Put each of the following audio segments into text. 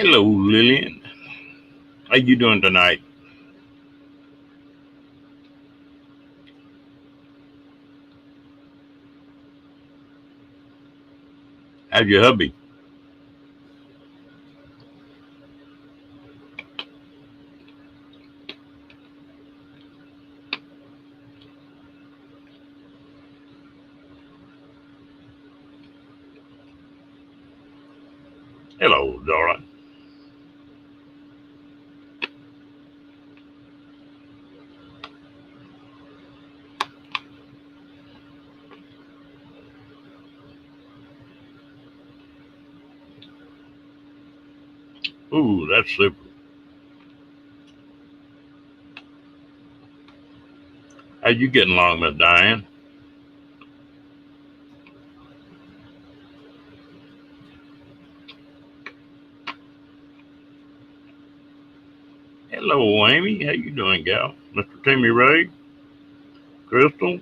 Hello, Lillian. How you doing tonight? How's your hubby? Hello, Dora. Ooh, that's super. How you getting along, Miss Diane? Hello, Amy. How you doing, gal? Mr. Timmy Ray? Crystal?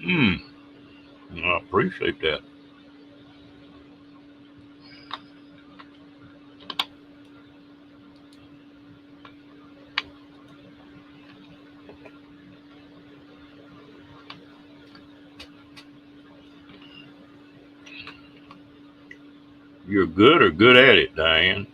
Hmm. I appreciate that. You're good or good at it, Diane?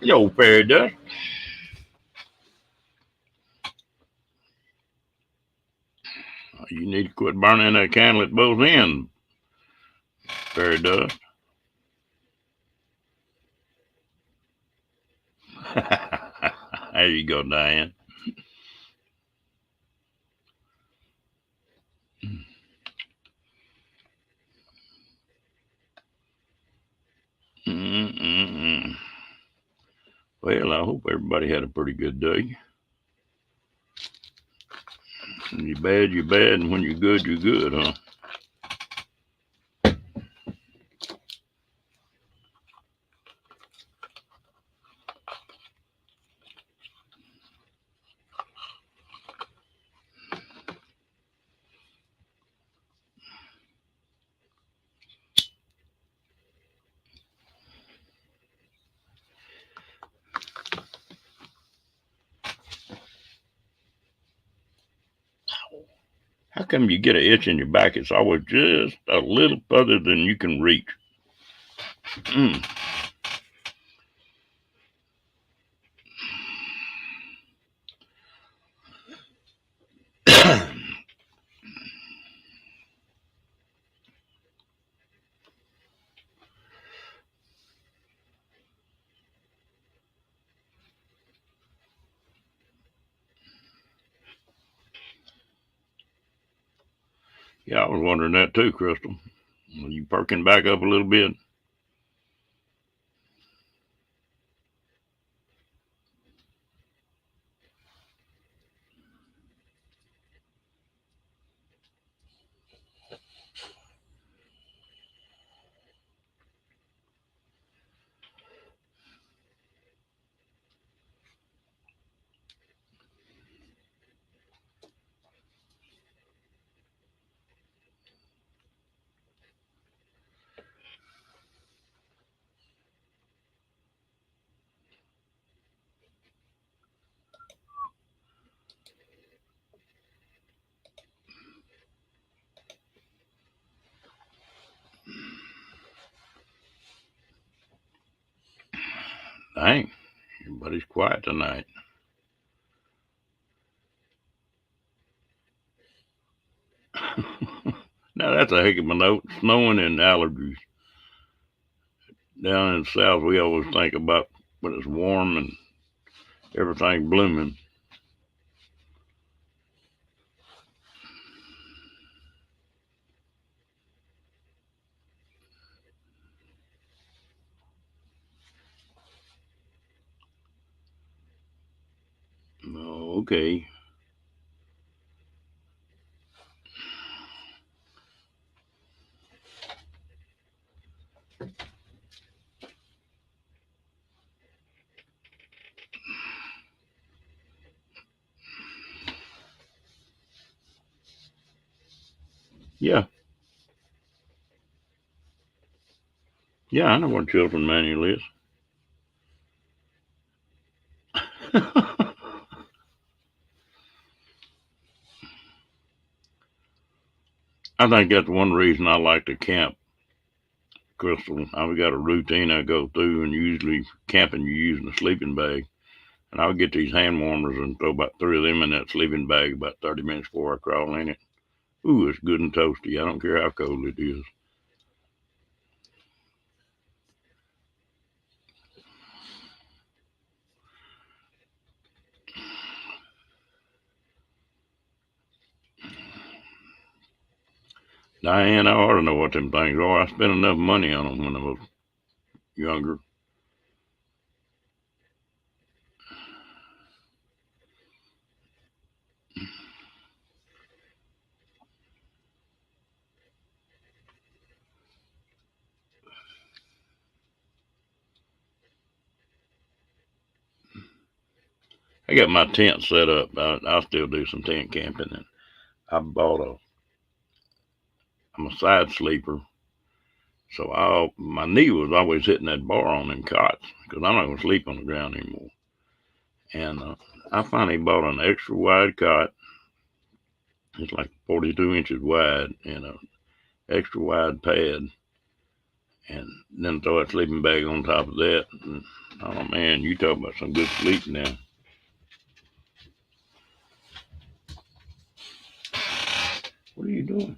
Yo, fairy dust. You need to quit burning that candle at both ends, fairy dust. There you go, Diane. Mm-mm-mm. Well, I hope everybody had a pretty good day. When you're bad, you're bad, and when you're good, you're good, huh? How come you get an itch in your back? It's always just a little further than you can reach. Mm. Yeah, I was wondering that too, Crystal. Are you perking back up a little bit? Dang, everybody's quiet tonight. that's a heck of a note. Snowing and allergies. Down in the south, we always think about when it's warm and everything blooming. Oh, okay. Yeah. Yeah, I know what children manual is. I think that's one reason I like to camp, Crystal. I've got a routine I go through, and usually camping you're using a sleeping bag. And I'll get these hand warmers and throw about three of them in that sleeping bag about 30 minutes before I crawl in it. Ooh, it's good and toasty. I don't care how cold it is. Diane, I ought to know what them things are. I spent enough money on them when I was younger. I got my tent set up. I still do some tent camping, and I bought a. I'm a side sleeper, so my knee was always hitting that bar on them cots because I'm not gonna sleep on the ground anymore. And I finally bought an extra wide cot. It's like 42 inches wide and a extra wide pad, and then throw a sleeping bag on top of that. And, oh man, you talk about some good sleep now. What are you doing?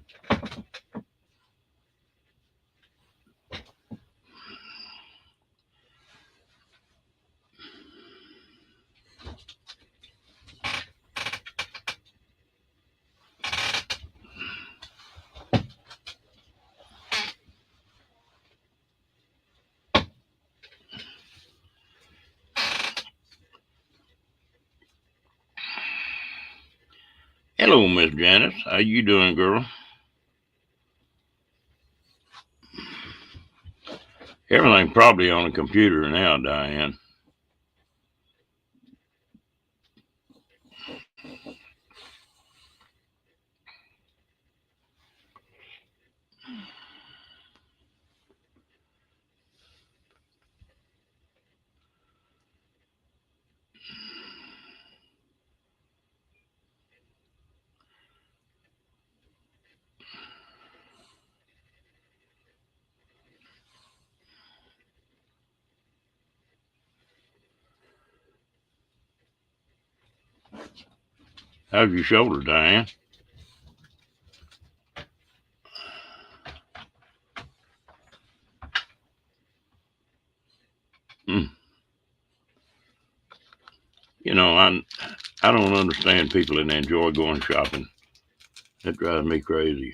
Hello, Miss Janice. How you doing, girl? Everything probably on a computer now, Diane. How's your shoulder, Diane? Hmm. You know, I don't understand people that enjoy going shopping. That drives me crazy.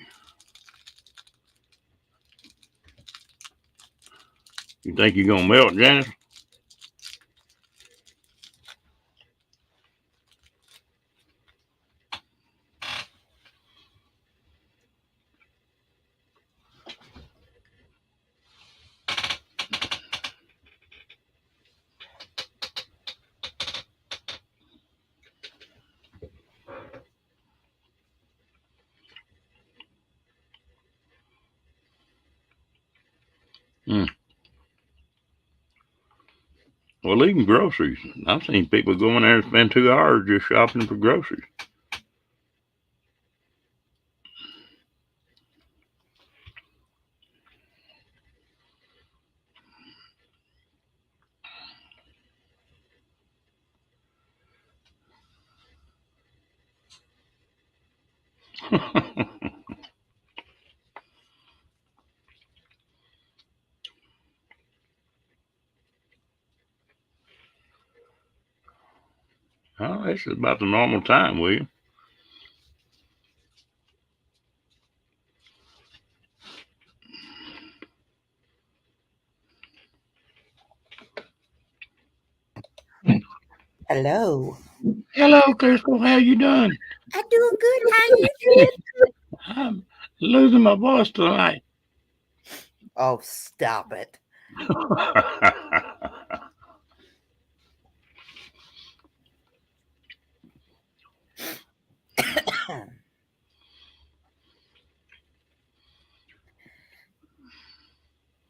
You think you're gonna melt, Janice? Hmm. Well, even groceries. I've seen people go in there and spend 2 hours just shopping for groceries. Oh, this is about the normal time, William. Hello. Hello, Crystal. How you doing? I'm doing good. How you doing? I'm losing my voice tonight. Oh, stop it.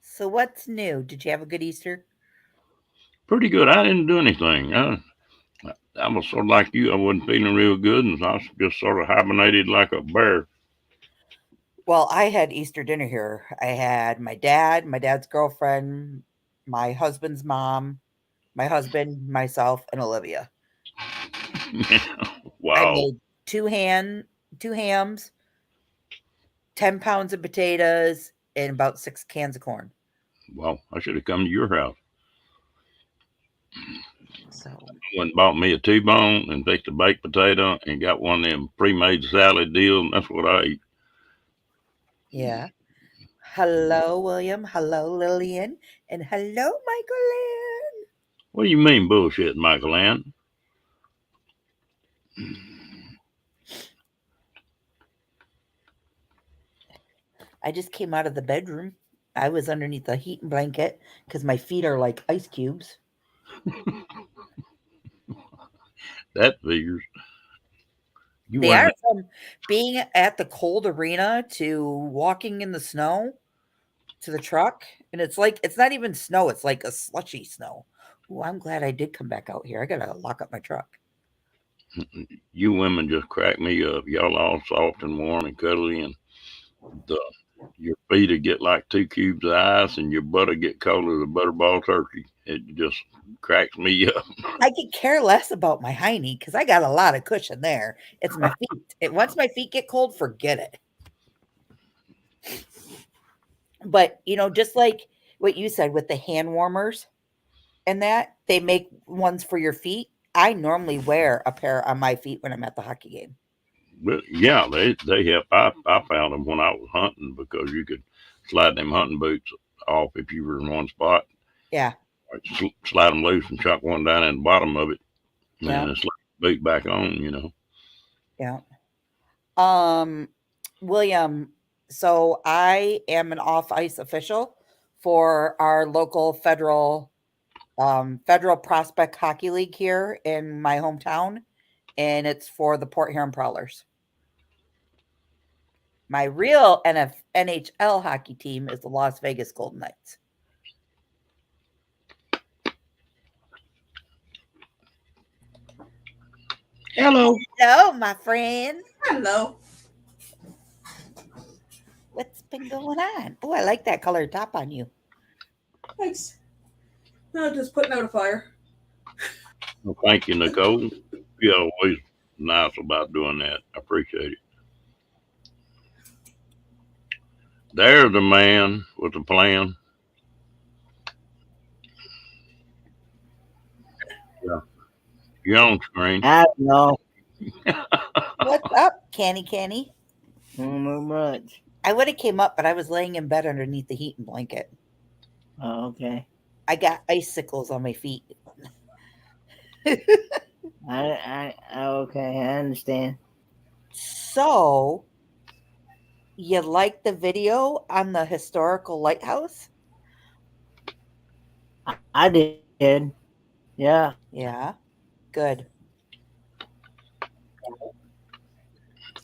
So what's new? Did you have a good Easter? Pretty good. I didn't do anything. I was sort of like you. I wasn't feeling real good, and I just sort of hibernated like a bear. Well, I had Easter dinner here. I had my dad, my dad's girlfriend, my husband's mom, my husband, myself, and Olivia. I Wow. made two hams, 10 pounds of potatoes, and about 6 cans of corn. Well, I should have come to your house. So, I went and bought me a T-bone and fixed a baked potato and got one of them pre-made salad deals, and that's what I ate. yeah. Hello, William. Hello, Lillian. And hello, Michael. What do you mean bullshit, Michael Ann? I just came out of the bedroom. I was underneath the heating blanket because my feet are like ice cubes. That figures. You They are women, from being at the cold arena to walking in the snow to the truck. And it's not even snow, it's like a slushy snow. Ooh, I'm glad I did come back out here. I gotta lock up my truck. you women just crack me up. Y'all all soft and warm and cuddly, and the your feet will get like 2 cubes of ice, and your butt will get cold as a butterball turkey. It just cracks me up. I could care less about my hiney because I got a lot of cushion there. It's my feet. Once my feet get cold, forget it. But just like what you said with the hand warmers and that, they make ones for your feet. I normally wear a pair on my feet when I'm at the hockey game. But yeah, they help. I found them when I was hunting because you could slide them hunting boots off if you were in one spot. Yeah, Like slide them loose and chuck one down in the bottom of it, yeah, and then slide the boot back on. You know. yeah. Um, William, so I am an off ice official for our local federal prospect hockey league here in my hometown, and it's for the Port Huron Prowlers. My real NHL hockey team is the Las Vegas Golden Knights. Hello. Hello, my friend. Hello. What's been going on? Oh, I like that colored top on you. Thanks. No, just putting out a fire. Well, thank you, Nicole. You're always nice about doing that. I appreciate it. There's the man with the plan. Yeah, you're on screen. I don't know. What's up, Canny? Not much. I would have came up, but I was laying in bed underneath the heating blanket. Oh, okay. I got icicles on my feet. Okay, I understand. So, you like the video on the historical lighthouse? I did. Yeah. Yeah, good.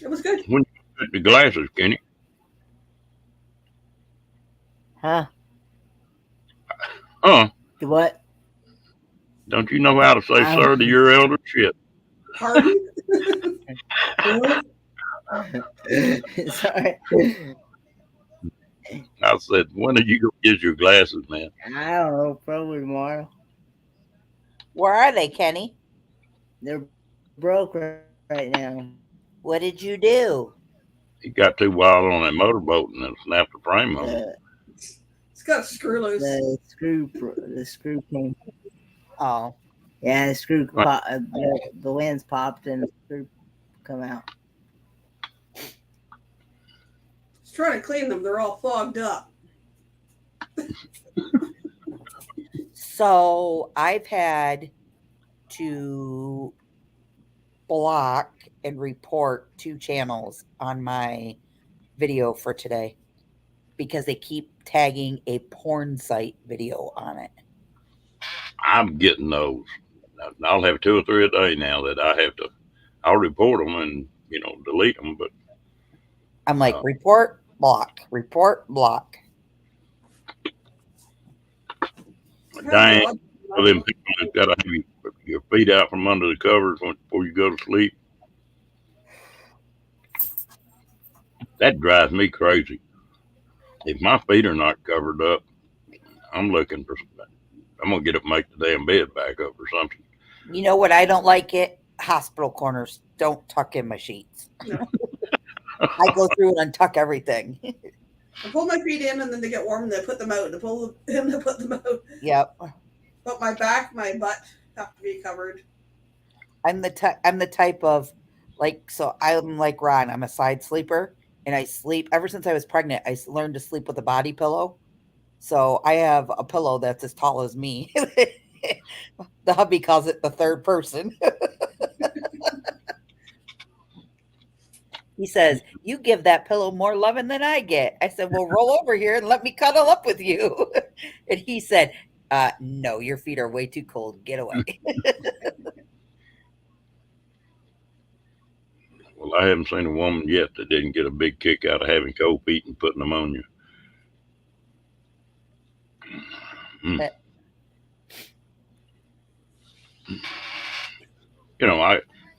It was good. When you put the glasses, Kenny. Huh? Huh? The what? Don't you know how to say I sir to your elder? Shit. Pardon? What? Sorry. I said, when are you going to get your glasses, man? I don't know. Probably tomorrow. Where are they, Kenny? They're broke right now. What did you do? He got too wild on that motorboat and then snapped the frame on it. It's got a screw loose. The screw came. Oh, Yeah, the screw Right. pop, the lens popped and the screw come out. Just trying to clean them. They're all fogged up. So I've had to block and report 2 channels on my video for today because they keep tagging a porn site video on it. I'm getting those. I'll have 2 or 3 a day now that I have to. I'll report them and delete them. But I'm like, report, block, report, block. dang, for them people that got to have your feet out from under the covers before you go to sleep. That drives me crazy. If my feet are not covered up, I'm looking for. I'm gonna get up and make the damn bed back up or something. You know what I don't like it? Hospital corners. Don't tuck in my sheets. No. I go through and untuck everything. I pull my feet in and then they get warm and then I put them out. I pull them in and I put them out. Yep. But my back, my butt have to be covered. I'm the type of so I'm like Ron. I'm a side sleeper and I sleep ever since I was pregnant. I learned to sleep with a body pillow. So I have a pillow that's as tall as me. The hubby calls it the third person. He says, "You give that pillow more loving than I get." I said, "Well, roll over here and let me cuddle up with you." And he said, "No, your feet are way too cold. Get away." Well, I haven't seen a woman yet that didn't get a big kick out of having cold feet and putting them on you.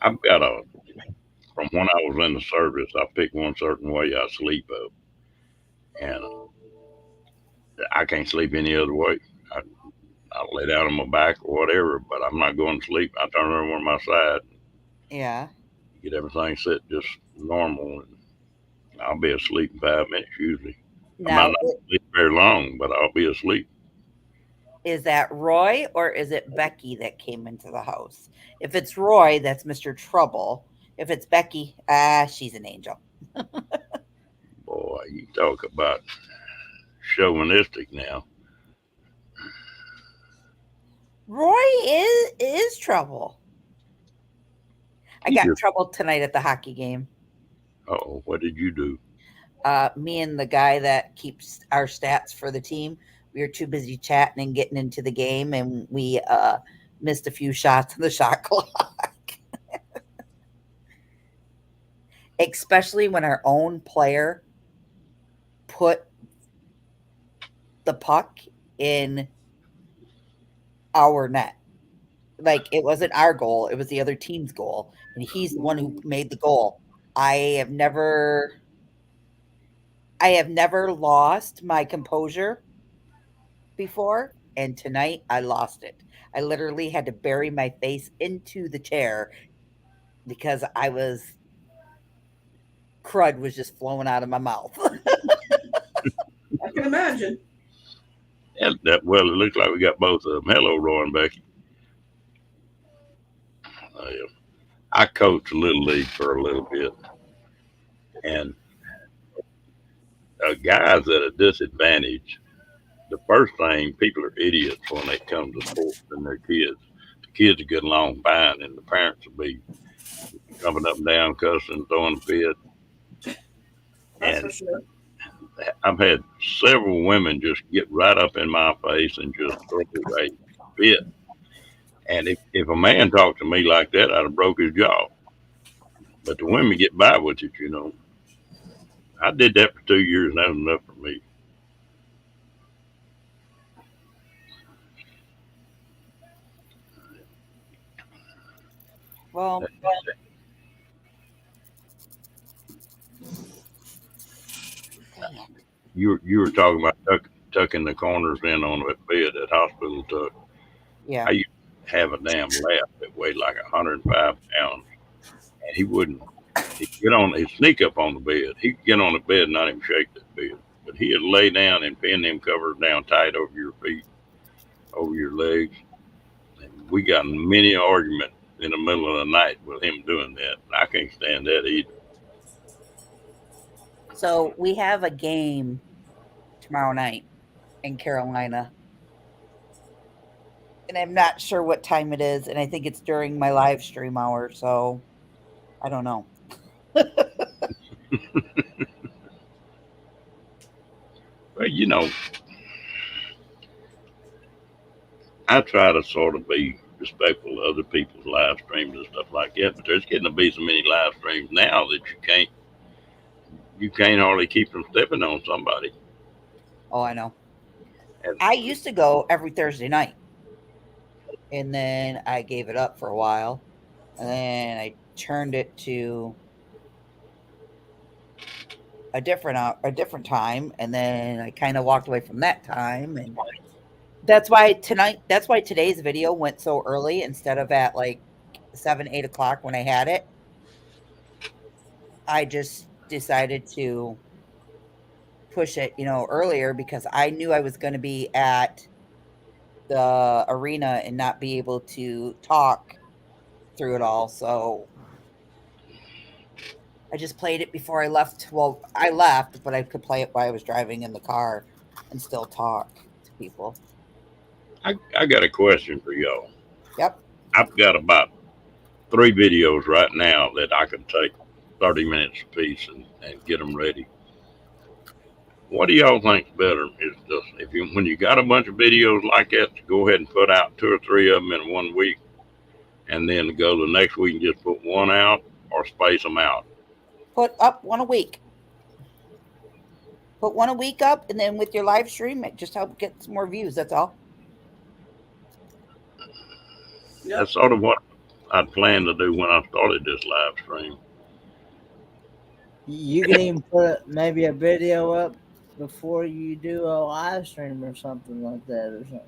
I've got from when I was in the service, I picked one certain way I sleep up. And I can't sleep any other way. I'll lay down on my back or whatever, but I'm not going to sleep. I turn over on my side, Yeah. get everything set just normal, and I'll be asleep in 5 minutes usually. I Now, might not sleep very long, but I'll be asleep. is that Roy or is it Becky that came into the house? If it's Roy, that's Mr. Trouble. If it's Becky, she's an angel. Boy, you talk about chauvinistic now. Roy is trouble. I got in trouble tonight at the hockey game. Oh, what did you do? Me and the guy that keeps our stats for the team, we were too busy chatting and getting into the game, and we missed a few shots on the shot clock. Especially when our own player put the puck in our net. Like, it wasn't our goal, it was the other team's goal, and he's the one who made the goal. I have never lost my composure before, and tonight I lost it. I literally had to bury my face into the chair because crud was just flowing out of my mouth. I can imagine. Yeah, well, it looks like we got both of them. Hello, Roy and Becky. I coached Little League for a little bit, and guys at a disadvantage, the first thing, people are idiots when they come to sports and their kids. The kids are getting along fine, and the parents will be jumping up and down, cussing, throwing a fit. That's for sure. I've had several women just get right up in my face and just throw a fit. And if a man talked to me like that, I'd have broke his jaw. But the women get by with it, I did that for 2 years, and that was enough for me. Well, You were talking about tucking the corners in on that bed at hospital tuck. yeah. I used to have a damn lap that weighed like 105 pounds, and he'd sneak up on the bed. He'd get on the bed and not even shake that bed. But he'd lay down and pin them covers down tight over your feet, over your legs. And we got many argument in the middle of the night with him doing that. I can't stand that either. So we have a game tomorrow night in Carolina. And I'm not sure what time it is. And I think it's during my live stream hour. So I don't know. But you know, I try to sort of be respectful of other people's live streams and stuff like that. But there's getting to be so many live streams now that you can't hardly keep from stepping on somebody. Oh, I know. And I used to go every Thursday night. And then I gave it up for a while. And then I turned it to a different time. And then I kind of walked away from that time. And that's why today's video went so early instead of at like 7-8 o'clock when I had it. I just decided to push it, earlier because I knew I was going to be at the arena and not be able to talk through it all. So I just played it before I left. Well, I left, but I could play it while I was driving in the car and still talk to people. I got a question for y'all. Yep. I've got about 3 videos right now that I can take 30 minutes a piece and get them ready. What do y'all think's better? Is just when you got a bunch of videos like that, to go ahead and put out 2 or 3 of them in 1 week, and then go the next week and just put one out, or space them out? Put up one a week. Put one a week up, and then with your live stream, it just help get some more views. That's all. Yep. That's sort of what I'd planned to do when I started this live stream. You can even put maybe a video up before you do a live stream or something like that or something.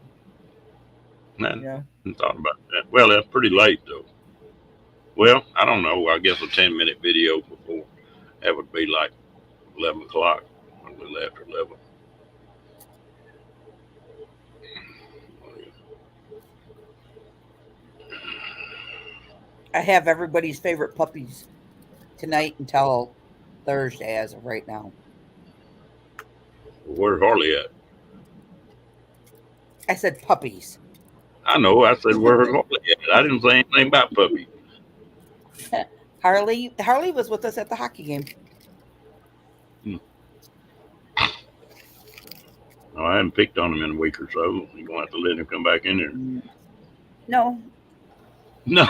And Yeah. I thought about that. Well, that's pretty late though. Well, I don't know. I guess a 10-minute video before, that would be like 11 o'clock, a little after 11. I have everybody's favorite puppies tonight until Thursday as of right now. Where's Harley at? I said puppies. I know. I said, where's Harley at? I didn't say anything about puppy. Harley was with us at the hockey game. No, I haven't picked on him in a week or so. You're going to have to let him come back in there. No. No.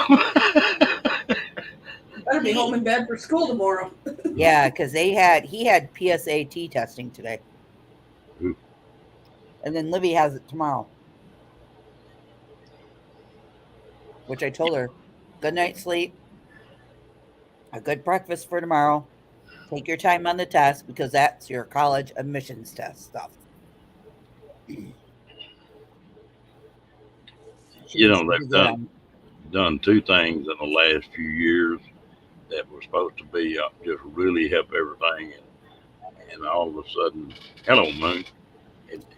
Better be home in bed for school tomorrow. Yeah, because he had PSAT testing today. Ooh. And then Libby has it tomorrow. Which I told her, good night's sleep, a good breakfast for tomorrow. Take your time on the test because that's your college admissions test stuff. You know, they've done 2 things in the last few years that were supposed to be just really help everything, and all of a sudden, hello Moon,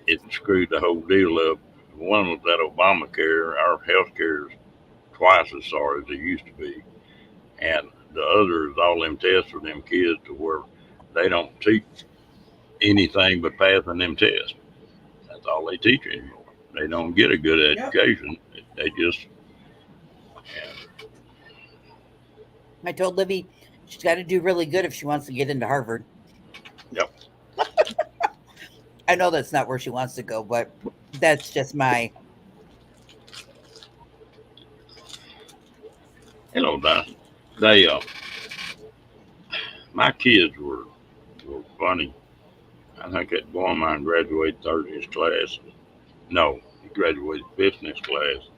it screwed the whole deal up. One was that Obamacare. Our health care is twice as sorry as it used to be, and the other is all them tests for them kids to where they don't teach anything but passing them tests. That's all they teach anymore. They don't get a good education. They just. I told Libby she's got to do really good if she wants to get into Harvard. Yep. I know that's not where she wants to go, but that's just my. Hello, Don. They, my kids were funny. I think that boy of mine graduated 3rd in his class. No, he graduated 5th in his class.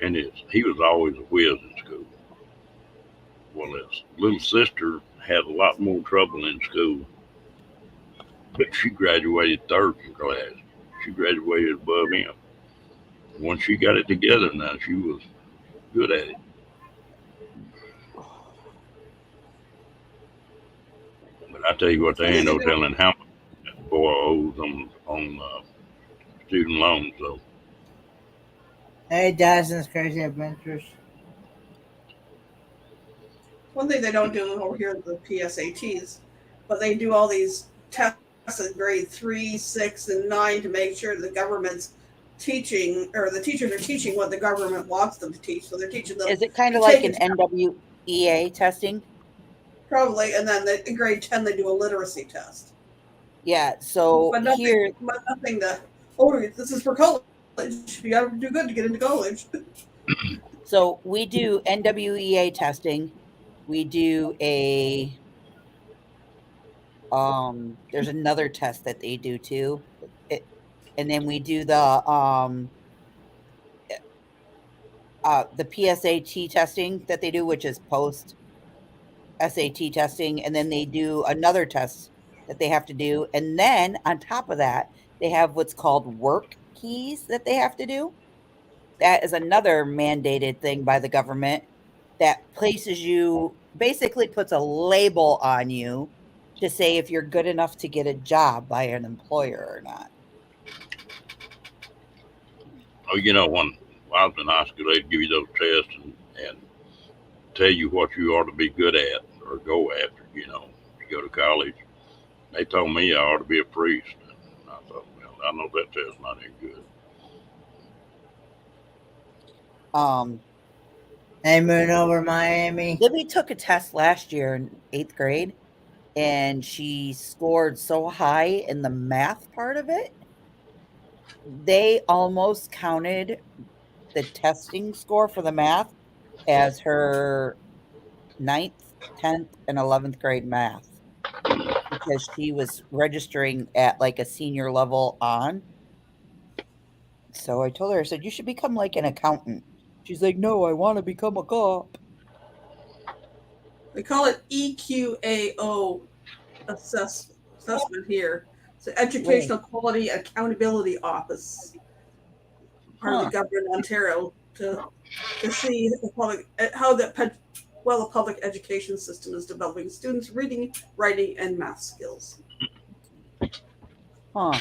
And he was always a whiz in school. Well, his little sister had a lot more trouble in school, but she graduated 3rd in class. She graduated above him. Once she got it together now, she was good at it. But I tell you what, there ain't no telling how much that boy owes on student loans, though. Hey, Dyson's Crazy Adventures. One thing they don't do over here is the PSATs, but they do all these tests in grade 3, 6, and 9 to make sure the government's teaching, or the teachers are teaching what the government wants them to teach. So they're teaching them Is it kind to of like take an it NWEA testing? probably, and then in grade 10 they do a literacy test. Yeah. So But here, nothing to, oh, this is for college. You got to do good to get into college. so we do NWEA testing. We do there's another test that they do too. And then we do the PSAT testing that they do, which is post SAT testing, and then they do another test that they have to do, and then on top of that, they have what's called work keys that they have to do. That is another mandated thing by the government that places you basically puts a label on you to say if you're good enough to get a job by an employer or not. Oh, when I was in high school, they'd give you those tests and tell you what you ought to be good at or go after, to go to college. They told me I ought to be a priest. And I thought, well, I know that test's not any good. Hey, Moon over Miami. Libby took a test last year in 8th grade, and she scored so high in the math part of it, they almost counted the testing score for the math as her 9th, 10th, and 11th grade math because she was registering at like a senior level on. So I told her, I said, you should become like an accountant. She's like, no, I want to become a cop. They call it EQAO assessment here. It's the Educational Quality Accountability Office, part of the government of Ontario, to see how the public education system is developing students' reading, writing, and math skills. Huh.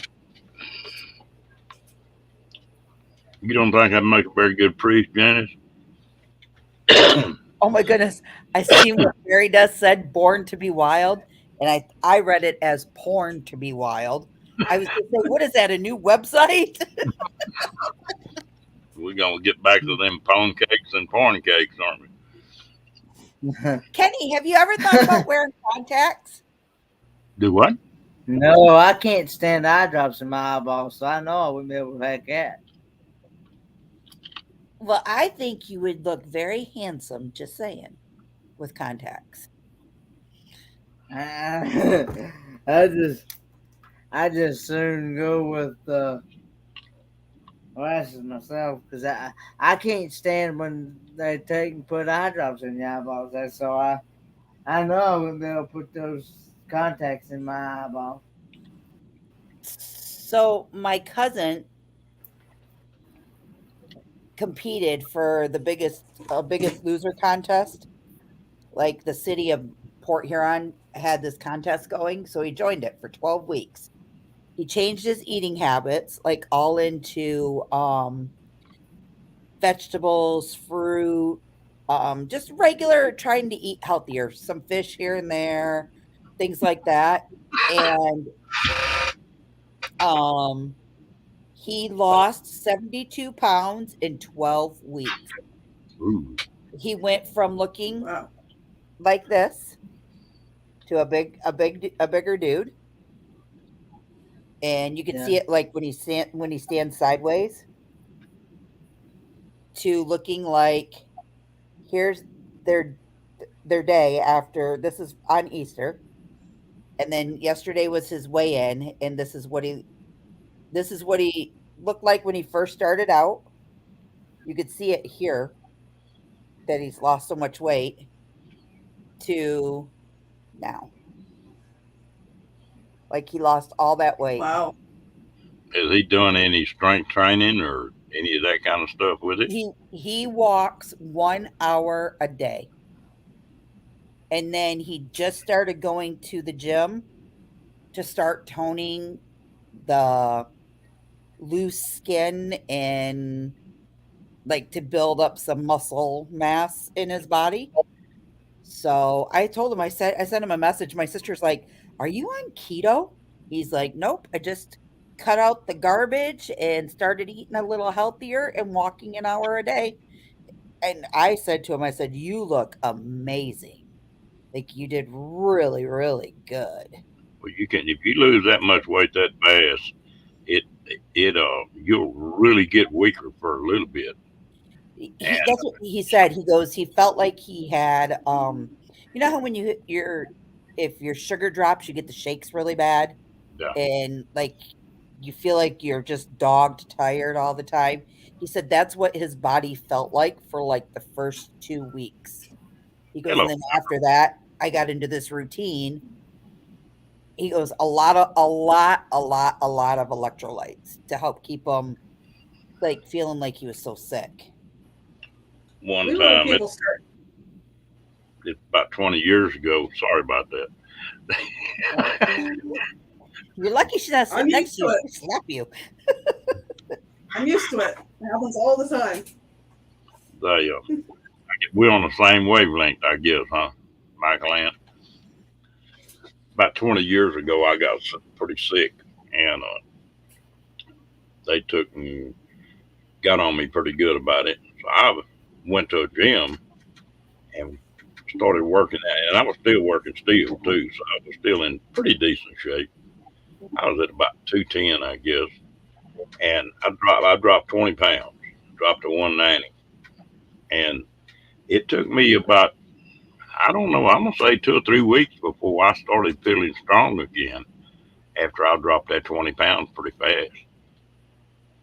You don't think I'd make a very good priest, Janice? Oh my goodness. I see what Mary Does said, born to be wild. And I read it as porn to be wild. I was going to say, what is that, a new website? We're going to get back to them pone cakes and porn cakes, aren't we? Kenny, have you ever thought about wearing contacts? Do what? No, I can't stand eye drops in my eyeballs, so I know I wouldn't be able to hack that. Well, I think you would look very handsome, just saying, with contacts. I just soon go with glasses myself because I can't stand when they take and put eye drops in your eyeballs. So I know I wouldn't be able to put those contacts in my eyeball. So my cousin competed for the biggest loser contest. Like the city of Port Huron had this contest going, so he joined it for 12 weeks. He changed his eating habits, like all into vegetables, fruit, just regular, trying to eat healthier, some fish here and there, things like that. And he lost 72 pounds in 12 weeks. Ooh. He went from looking Wow. like this to a bigger dude. And you can see it like when he stands sideways to looking like here's their day after. This is on Easter. And then yesterday was his weigh-in, and this is what he looked like when he first started out. You could see it here that he's lost so much weight to now. Like he lost all that weight. Wow. Is he doing any strength training or any of that kind of stuff with it? He walks 1 hour a day. And then he just started going to the gym to start toning the loose skin and like to build up some muscle mass in his body. So I told him, I sent him a message. My sister's like, "Are you on keto?" He's like, "Nope. I just cut out the garbage and started eating a little healthier and walking an hour a day." And I said to him, I said, "You look amazing. Like you did really, really good." Well, you can if you lose that much weight that fast, it you'll really get weaker for a little bit. And That's what he said. He goes, he felt like he had you know how when you hit your if your sugar drops, you get the shakes really bad yeah, and like you feel like you're just dogged tired all the time. He said that's what his body felt like for like the first 2 weeks. He goes, and hello. then after that, I got into this routine. He goes, a lot of electrolytes to help keep him like feeling like he was so sick. One We when time, people start. it's about 20 years ago. Sorry about that. You're lucky she's not I'm sitting next used to to you. it. She'll slap you. I'm used to it. It happens all the time. We're on the same wavelength, I guess, huh, Michael Ann? About 20 years ago, I got pretty sick, and they took and got on me pretty good about it. So I went to a gym and started working at it, and I was still working steel too, so I was still in pretty decent shape. I was at about 210, I guess, and I dropped 20 pounds, dropped to 190, and it took me about, I don't know, I'm gonna say 2 or 3 weeks before I started feeling strong again. After I dropped that 20 pounds pretty fast.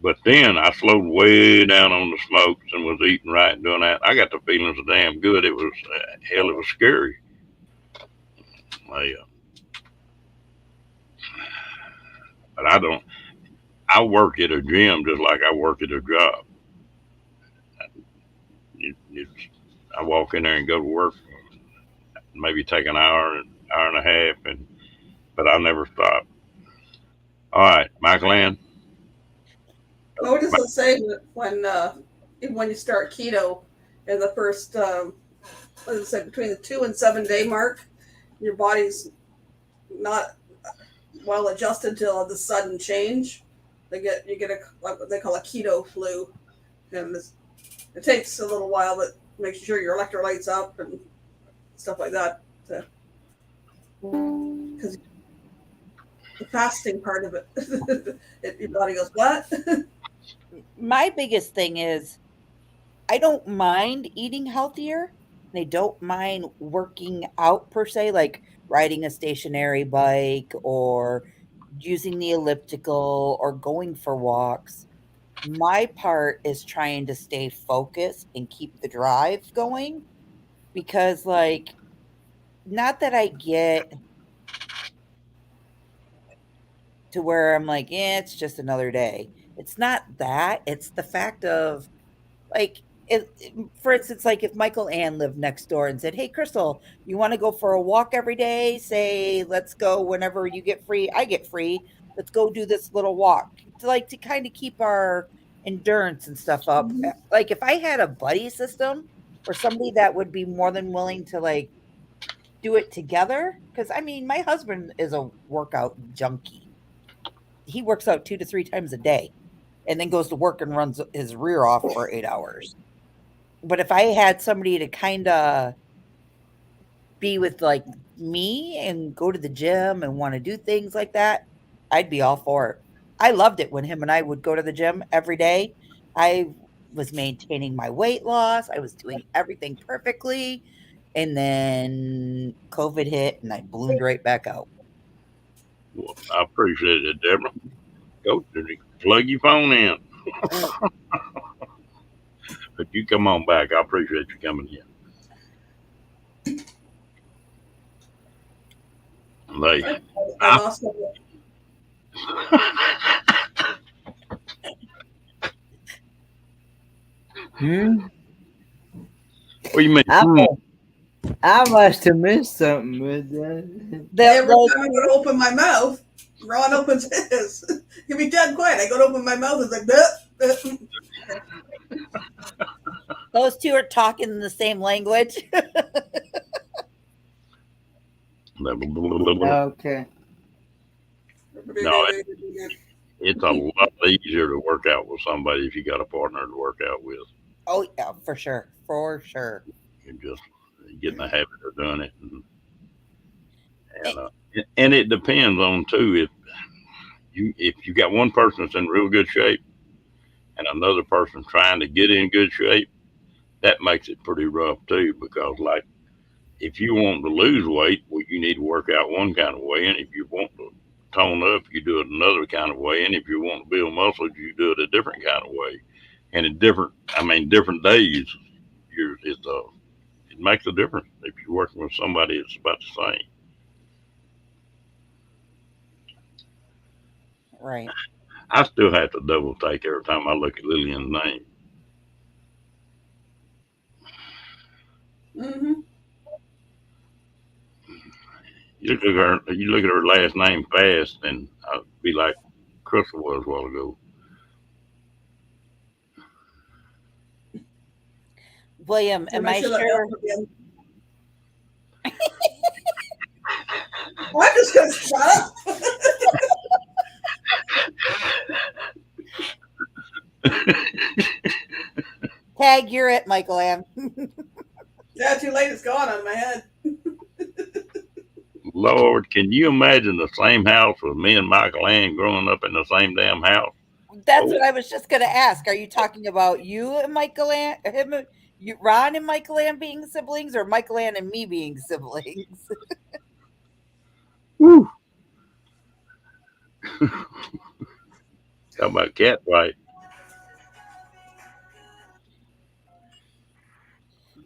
But then I slowed way down on the smokes and was eating right and doing that. I got the feeling so damn good. It was hell. It was scary. I, but I don't. I work at a gym just like I work at a job. It's, I walk in there and go to work, maybe take an hour, hour and a half, and but I never stop. All right, Michael Ann. What does it say when you start keto in the first what does it say, between the 2 and 7 day mark, your body's not well adjusted to the sudden change. You get a like what they call a keto flu, and it takes a little while, but make sure your electrolytes up and stuff like that. Because the fasting part of it, your body goes, what? My biggest thing is I don't mind eating healthier. And I don't mind working out per se, like riding a stationary bike or using the elliptical or going for walks. My part is trying to stay focused and keep the drive going because, like, not that I get to where I'm like, yeah, it's just another day. It's not that. It's the fact of like, for instance, like if Michael Ann lived next door and said, "Hey, Crystal, you want to go for a walk every day? Say, let's go whenever you get free. I get free. Let's go do this little walk to like to kind of keep our endurance and stuff up." Like if I had a buddy system or somebody that would be more than willing to like do it together, because I mean, my husband is a workout junkie. He works out 2 to 3 times a day and then goes to work and runs his rear off for 8 hours. But if I had somebody to kind of be with like me and go to the gym and want to do things like that, I'd be all for it. I loved it when him and I would go to the gym every day. I was maintaining my weight loss. I was doing everything perfectly. And then COVID hit and I ballooned right back out. Well, I appreciate it, Deborah. Go plug your phone in. But you come on back. I appreciate you coming in. Like, I lost my what do you mean? I must have missed something with that. Every time I go to open my mouth, Ron opens his. He'll be dead quiet. I go to open my mouth, it's like, Those two are talking the same language. Okay. No, it's a lot easier to work out with somebody if you got a partner to work out with. Oh yeah, for sure, for sure. You just get in the habit of doing it, and it depends on too if you got one person that's in real good shape and another person trying to get in good shape, that makes it pretty rough too. Because like if you want to lose weight, well, you need to work out one kind of way, and if you want to tone up, you do it another kind of way, and if you want to build muscles, you do it a different kind of way. And at different days, it makes a difference if you're working with somebody that's about the same. Right. I still have to double take every time I look at Lillian's name. Mm-hmm. You look at her last name fast, and I'd be like Crystal was a while ago. William, am I sure? I'm just gonna shut up. Tag, you're it, Michael Ann. Yeah, too late. It's gone on my head. Lord, can you imagine the same house with me and Michael Ann growing up in the same damn house? That's what I was just going to ask. Are you talking about you and Michael Ann, Ron and Michael Ann being siblings, or Michael Ann and me being siblings? Woo. Talk about cat fight.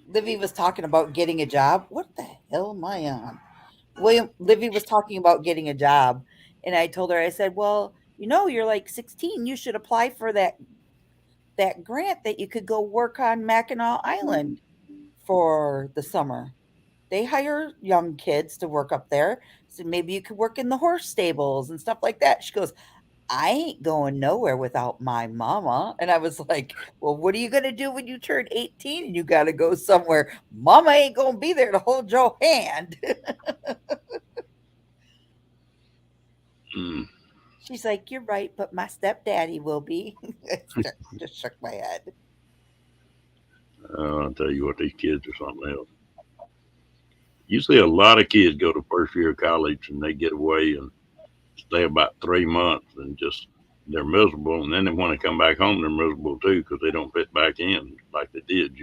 Livy was talking about getting a job. What the hell am I on? Livy was talking about getting a job, and I told her, I said, well, you're like 16. You should apply for that grant that you could go work on Mackinac Island for the summer. They hire young kids to work up there. So maybe you could work in the horse stables and stuff like that. She goes, I ain't going nowhere without my mama. And I was like, well, what are you going to do when you turn 18 and you got to go somewhere? Mama ain't going to be there to hold your hand. Mm. She's like, you're right, but my stepdaddy will be. Just shook my head. I'll tell you what, these kids are something else. You see a lot of kids go to first year of college and they get away and stay about 3 months and just they're miserable, and then when they come back home they're miserable too because they don't fit back in like they did,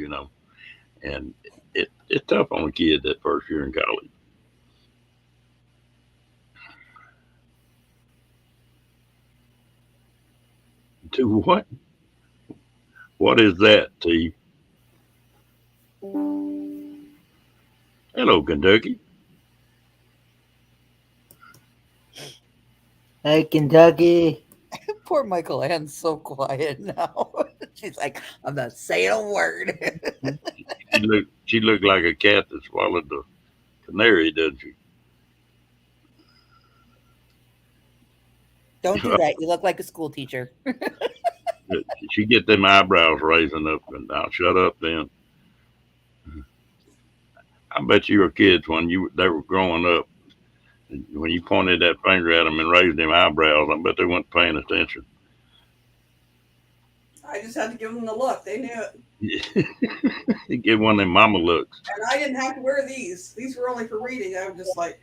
and it's tough on a kid that first year in college. To what is that, T? Hello, Kentucky. Hey, Kentucky. Poor Michael Ann's so quiet now. She's like, I'm not saying a word. She looked like a cat that swallowed the canary, doesn't she? Don't do that. You look like a school teacher. She get them eyebrows raising up, and I'll shut up then. I bet you were kids when they were growing up. When you pointed that finger at them and raised them eyebrows, I bet they weren't paying attention. I just had to give them the look. They knew it. You give one of them mama looks. And I didn't have to wear these. These were only for reading. I was just like,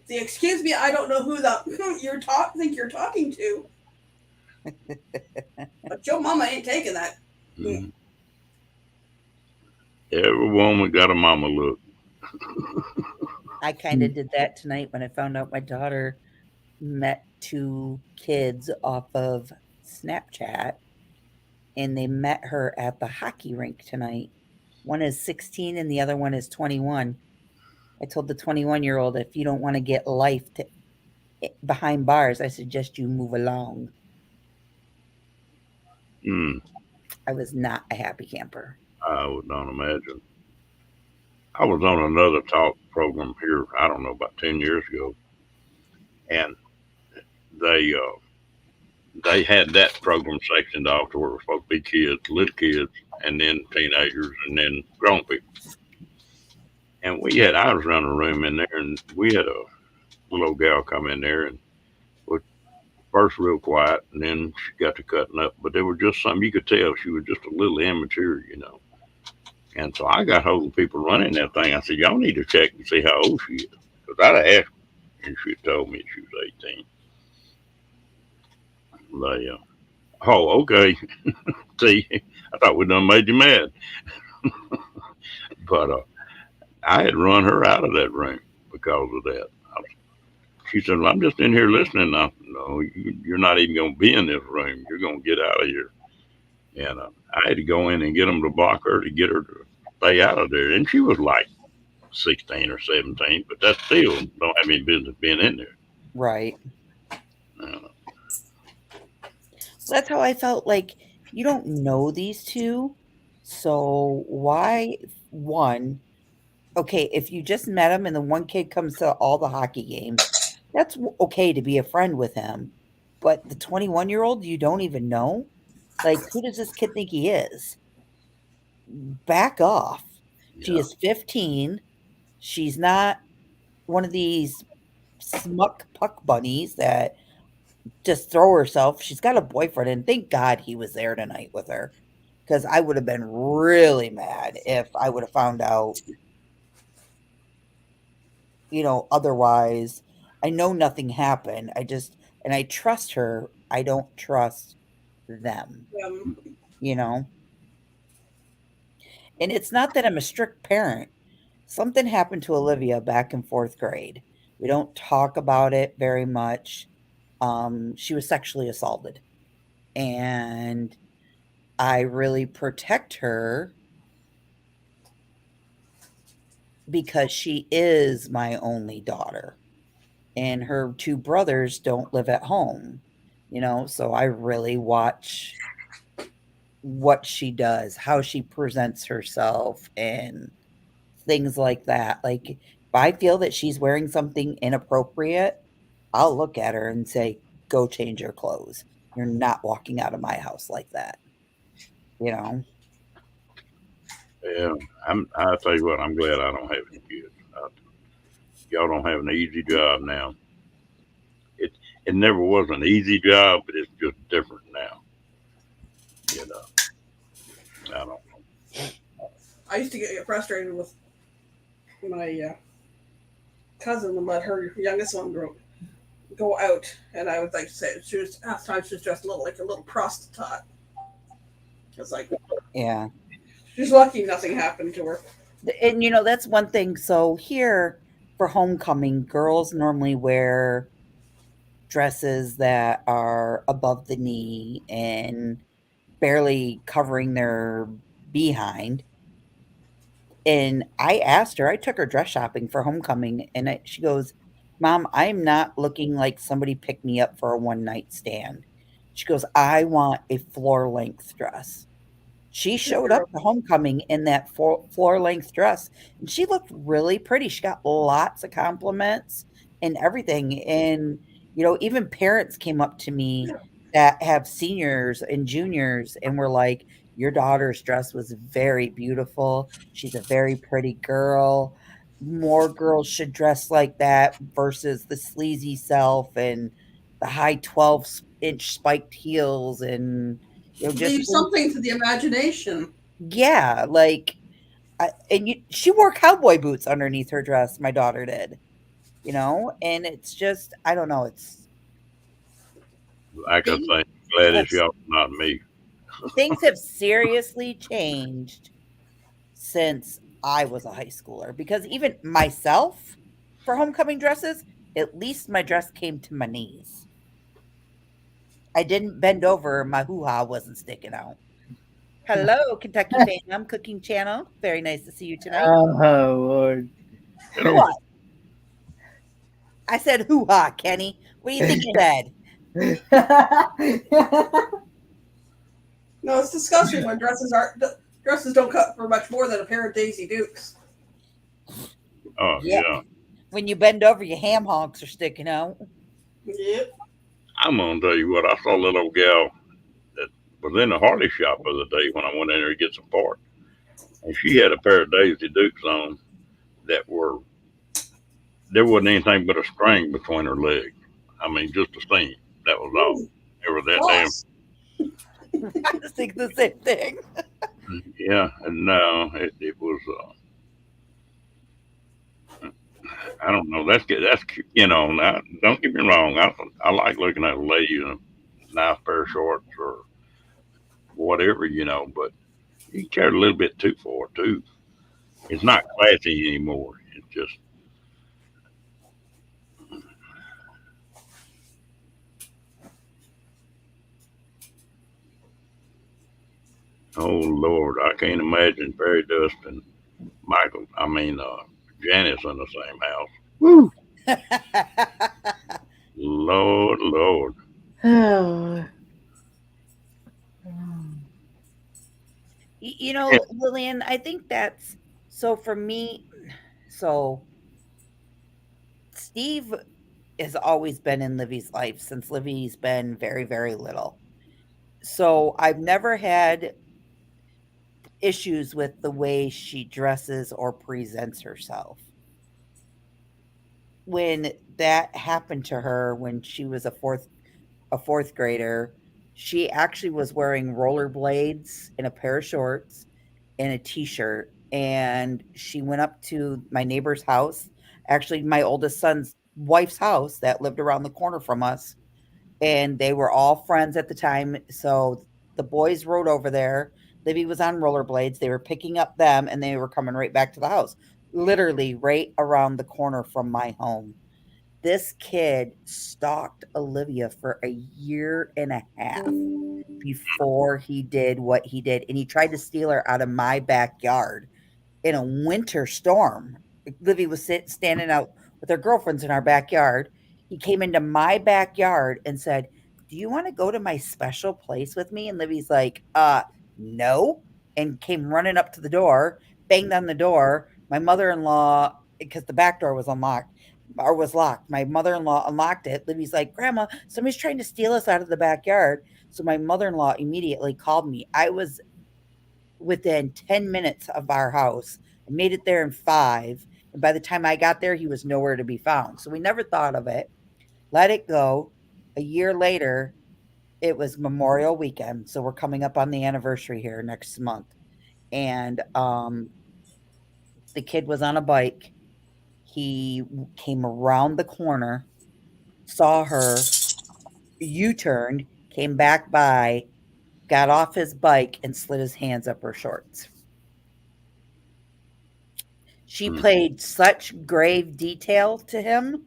see, excuse me, I don't know who think you're talking to. But your mama ain't taking that. Mm. Every woman got a mama look. I kind of did that tonight when I found out my daughter met two kids off of Snapchat, and they met her at the hockey rink tonight. One is 16 and the other one is 21. I told the 21-year-old, if you don't want to get life behind bars, I suggest you move along. Mm. I was not a happy camper. I would not imagine. I was on another talk program here, I don't know, about 10 years ago. And they they had that program sectioned off to where it was supposed to be kids, little kids, and then teenagers, and then grown people. And I was running a room in there, and we had a little old gal come in there, and was first real quiet, and then she got to cutting up. But there was just something you could tell she was just a little immature. And so I got hold of people running that thing. I said, y'all need to check and see how old she is. Because I'd have asked her, and she had told me she was 18. They, oh, okay. See, I thought we done made you mad. But I had run her out of that room because of that. She said, well, I'm just in here listening. No, you're not even going to be in this room. You're going to get out of here. And I had to go in and get them to block her to get her to stay out of there. And she was like 16 or 17, but that still don't have any business being in there. Right. Uh, So that's how I felt. Like, you don't know these two. So why, one, okay, if you just met him and the one kid comes to all the hockey games, that's okay to be a friend with him. But the 21-year-old you don't even know, like, who does this kid think he is? Back off. She yeah. is 15. She's not one of these smuck puck bunnies that just throw herself. She's got a boyfriend, and thank God he was there tonight with her, because I would have been really mad if I would have found out, otherwise. I know nothing happened. And I trust her. I don't trust them, Um, you know? And it's not that I'm a strict parent. Something happened to Olivia back in fourth grade. We don't talk about it very much. She was sexually assaulted. And I really protect her because she is my only daughter. And her two brothers don't live at home, so I really watch what she does, how she presents herself, and things like that. Like, if I feel that she's wearing something inappropriate, I'll look at her and say, go change your clothes. You're not walking out of my house like that, you know? Yeah, I'll tell you what, I'm glad I don't have any kids. Y'all don't have an easy job now. It it never was an easy job, but it's just different now. You know, I don't know. I used to get frustrated with my cousin and let her youngest one go out, and I would like to say she was half the time she was dressed like a little prostitute. It's like Yeah. she's lucky nothing happened to her. And that's one thing. So here for homecoming, girls normally wear dresses that are above the knee and barely covering their behind. And I took her dress shopping for homecoming, and she goes, Mom, I'm not looking like somebody picked me up for a one night stand. She goes, I want a floor length dress. She showed up to homecoming in that floor length dress, and she looked really pretty. She got lots of compliments and everything. And, even parents came up to me that have seniors and juniors and were like, your daughter's dress was very beautiful. She's a very pretty girl. More girls should dress like that versus the sleazy self and the high 12-inch spiked heels and, just Leave something to the imagination. yeah, like, she wore cowboy boots underneath her dress. My daughter did, and it's just, I don't know. Like I Things say, glad have it's y'all, not me. things have seriously changed since I was a high schooler. Because even myself, for homecoming dresses, at least my dress came to my knees. I didn't bend over. My hoo-ha wasn't sticking out. Hello, Kentucky Fam Cooking Channel. Very nice to see you tonight. Oh Lord. What? I said hoo-ha, Kenny. What do you think you said? No, it's disgusting when dresses don't cut for much more than a pair of Daisy Dukes. Oh Yeah. yeah. When you bend over, your ham hocks are sticking out. Yep. I'm gonna tell you what. I saw a little old gal that was in the Harley shop the other day when I went in there to get some parts, and she had a pair of Daisy Dukes on that were there wasn't anything but a string between her legs. I mean, just a seam. That was all. Ooh, It was that damn. gosh. I was thinking the same thing. Yeah, and no, it was. I don't know. That's Now, don't get me wrong. I like looking at a lady in a nice pair of shorts or whatever, but you cared a little bit too far too. It's not classy anymore. It's just oh Lord, I can't imagine Fairy Dust and Janice in the same house. Woo, Lord, Lord. Oh. Yeah. Lillian, I think that's so for me. So Steve has always been in Livy's life since Livy's been very, very little. So I've never had issues with the way she dresses or presents herself. When that happened to her when she was a fourth grader, she actually was wearing rollerblades and a pair of shorts and a t-shirt, and she went up to my neighbor's house, actually my oldest son's wife's house that lived around the corner from us, and they were all friends at the time. So the boys rode over there. Libby was on rollerblades. They were picking up them and they were coming right back to the house, literally right around the corner from my home. This kid stalked Olivia for a year and a half before he did what he did. And he tried to steal her out of my backyard in a winter storm. Livy was standing out with her girlfriends in our backyard. He came into my backyard and said, "Do you want to go to my special place with me?" And Livy's like, no. And came running up to the door, banged on the door. My mother in law, because the back door was unlocked or was locked, my mother in law unlocked it. Livy's like, "Grandma, somebody's trying to steal us out of the backyard." So my mother in law immediately called me. I was within 10 minutes of our house. I made it there in 5. And by the time I got there, he was nowhere to be found. So we never thought of it. Let it go. A year later, it was Memorial Weekend. So we're coming up on the anniversary here next month. And the kid was on a bike. He came around the corner, saw her, U turned, came back by, got off his bike, and slid his hands up her shorts. She Mm. played such grave detail to him,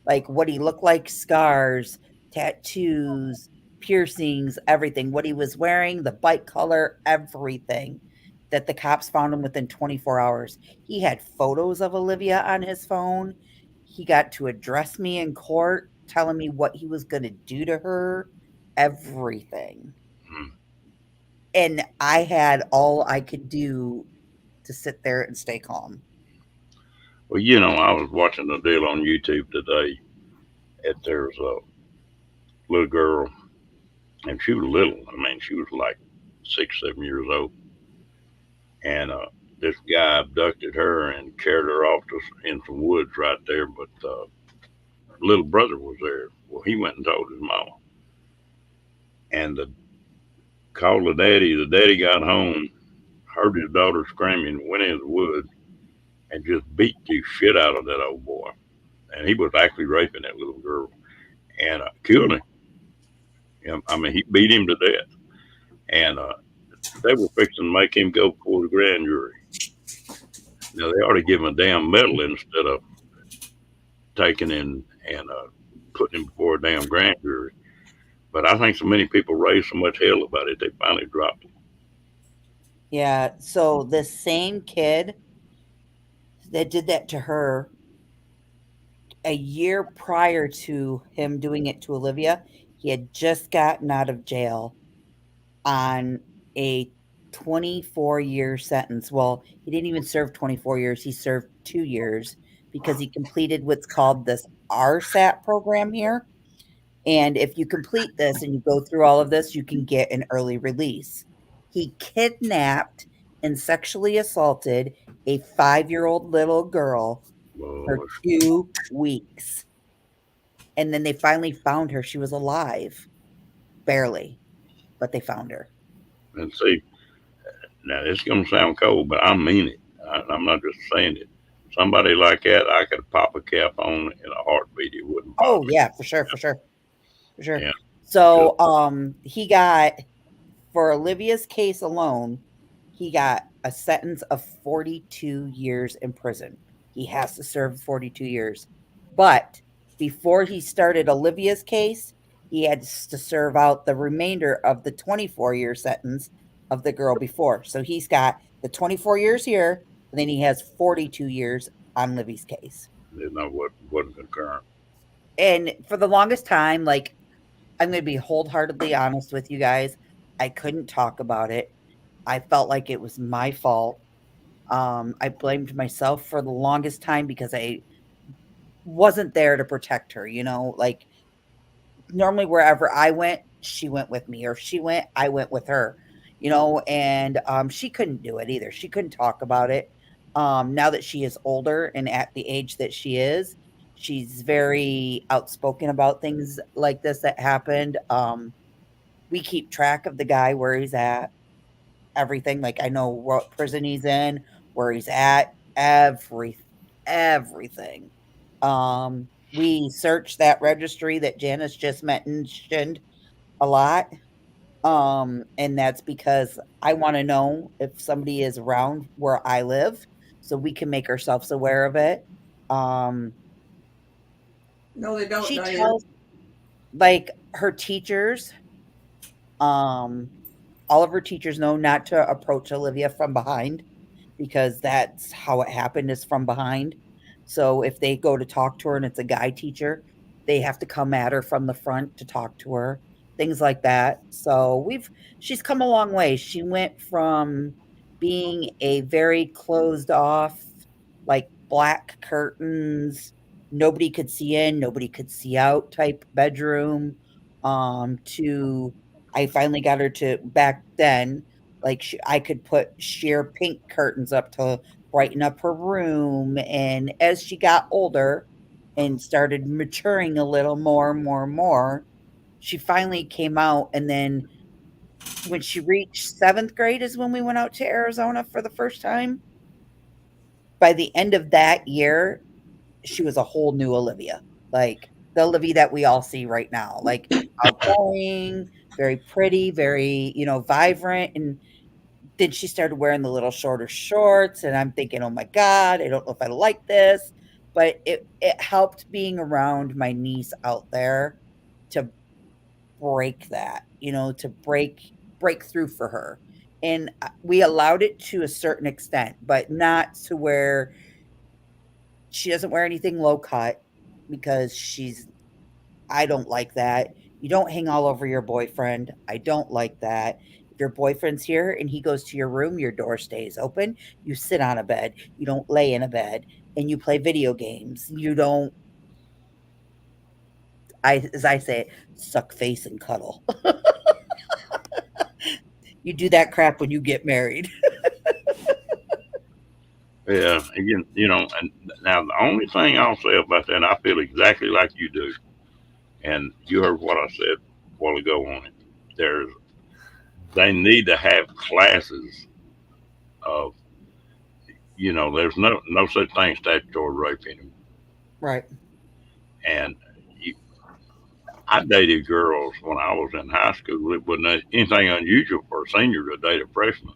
like what he looked like, scars, tattoos, piercings, everything, what he was wearing, the bike color, everything, that the cops found him within 24 hours. He had photos of Olivia on his phone. He got to address me in court, telling me what he was going to do to her, everything. Mm. And I had all I could do to sit there and stay calm. Well, I was watching a deal on YouTube today. There's a little girl, and she was little. I mean, she was like 6, 7 years old, and this guy abducted her and carried her off in some woods right there. But little brother was there. Well, he went and told his mama, and called the daddy. The daddy got home, heard his daughter screaming, went in the woods, and just beat the shit out of that old boy. And he was actually raping that little girl and killed him. I mean, he beat him to death. And they were fixing to make him go before the grand jury. Now, they ought to give him a damn medal instead of taking him and putting him before a damn grand jury. But I think so many people raised so much hell about it, they finally dropped him. Yeah. So the same kid that did that to her a year prior to him doing it to Olivia, he had just gotten out of jail on a 24-year sentence. Well, he didn't even serve 24 years. He served 2 years because he completed what's called this RSAT program here. And if you complete this and you go through all of this, you can get an early release. He kidnapped and sexually assaulted a 5-year-old little girl for Lord. 2 weeks. And then they finally found her. She was alive, barely, but they found her. And see, now it's gonna sound cold, but I mean it. I'm not just saying it. Somebody like that, I could pop a cap on in a heartbeat. It wouldn't bother Oh me. yeah, for sure, for sure, for sure. Yeah. So he got, for Olivia's case alone, he got a sentence of 42 years in prison. He has to serve 42 years. But before he started Olivia's case, he had to serve out the remainder of the 24-year sentence of the girl before. So he's got the 24 years here, and then he has 42 years on Livy's case. There's no wasn't concurrent. And for the longest time, like, I'm going to be wholeheartedly honest with you guys, I couldn't talk about it. I felt like it was my fault. I blamed myself for the longest time because I wasn't there to protect her, you know, like normally wherever I went, she went with me, or if she went, I went with her, you know, and she couldn't do it either. She couldn't talk about it. Now that she is older and at the age that she is, she's very outspoken about things like this that happened. We keep track of the guy, where he's at, everything. Like, I know what prison he's in, where he's at, everything. We search that registry that Janice just mentioned a lot. And that's because I want to know if somebody is around where I live, so we can make ourselves aware of it. Um, No, they don't, she Diane. tells, like, her teachers, all of her teachers know not to approach Olivia from behind, because that's how it happened, is from behind. So if they go to talk to her and it's a guy teacher, they have to come at her from the front to talk to her, things like that. So she's come a long way. She went from being a very closed off, like black curtains, nobody could see in, nobody could see out type bedroom, to, I finally got her to, back then, like, I could put sheer pink curtains up to brighten up her room. And as she got older and started maturing a little more, she finally came out. And then when she reached 7th grade is when we went out to Arizona for the first time. By the end of that year, she was a whole new Olivia. Like the Olivia that we all see right now. Like outgoing, very pretty, very, vibrant. And then she started wearing the little shorter shorts, and I'm thinking, "Oh my god, I don't know if I like this." But it helped being around my niece out there to break that, to break through for her. And we allowed it to a certain extent, but not to where she doesn't wear anything low cut, because I don't like that. You don't hang all over your boyfriend. I don't like that. If your boyfriend's here and he goes to your room, your door stays open. You sit on a bed. You don't lay in a bed, and you play video games. You don't, as I say it, suck face and cuddle. You do that crap when you get married. Yeah, again, and now the only thing I'll say about that, I feel exactly like you do. And you heard what I said a while ago on it. They need to have classes of, there's no such thing as statutory rape anymore. Right. And I dated girls when I was in high school. It wasn't anything unusual for a senior to date a freshman,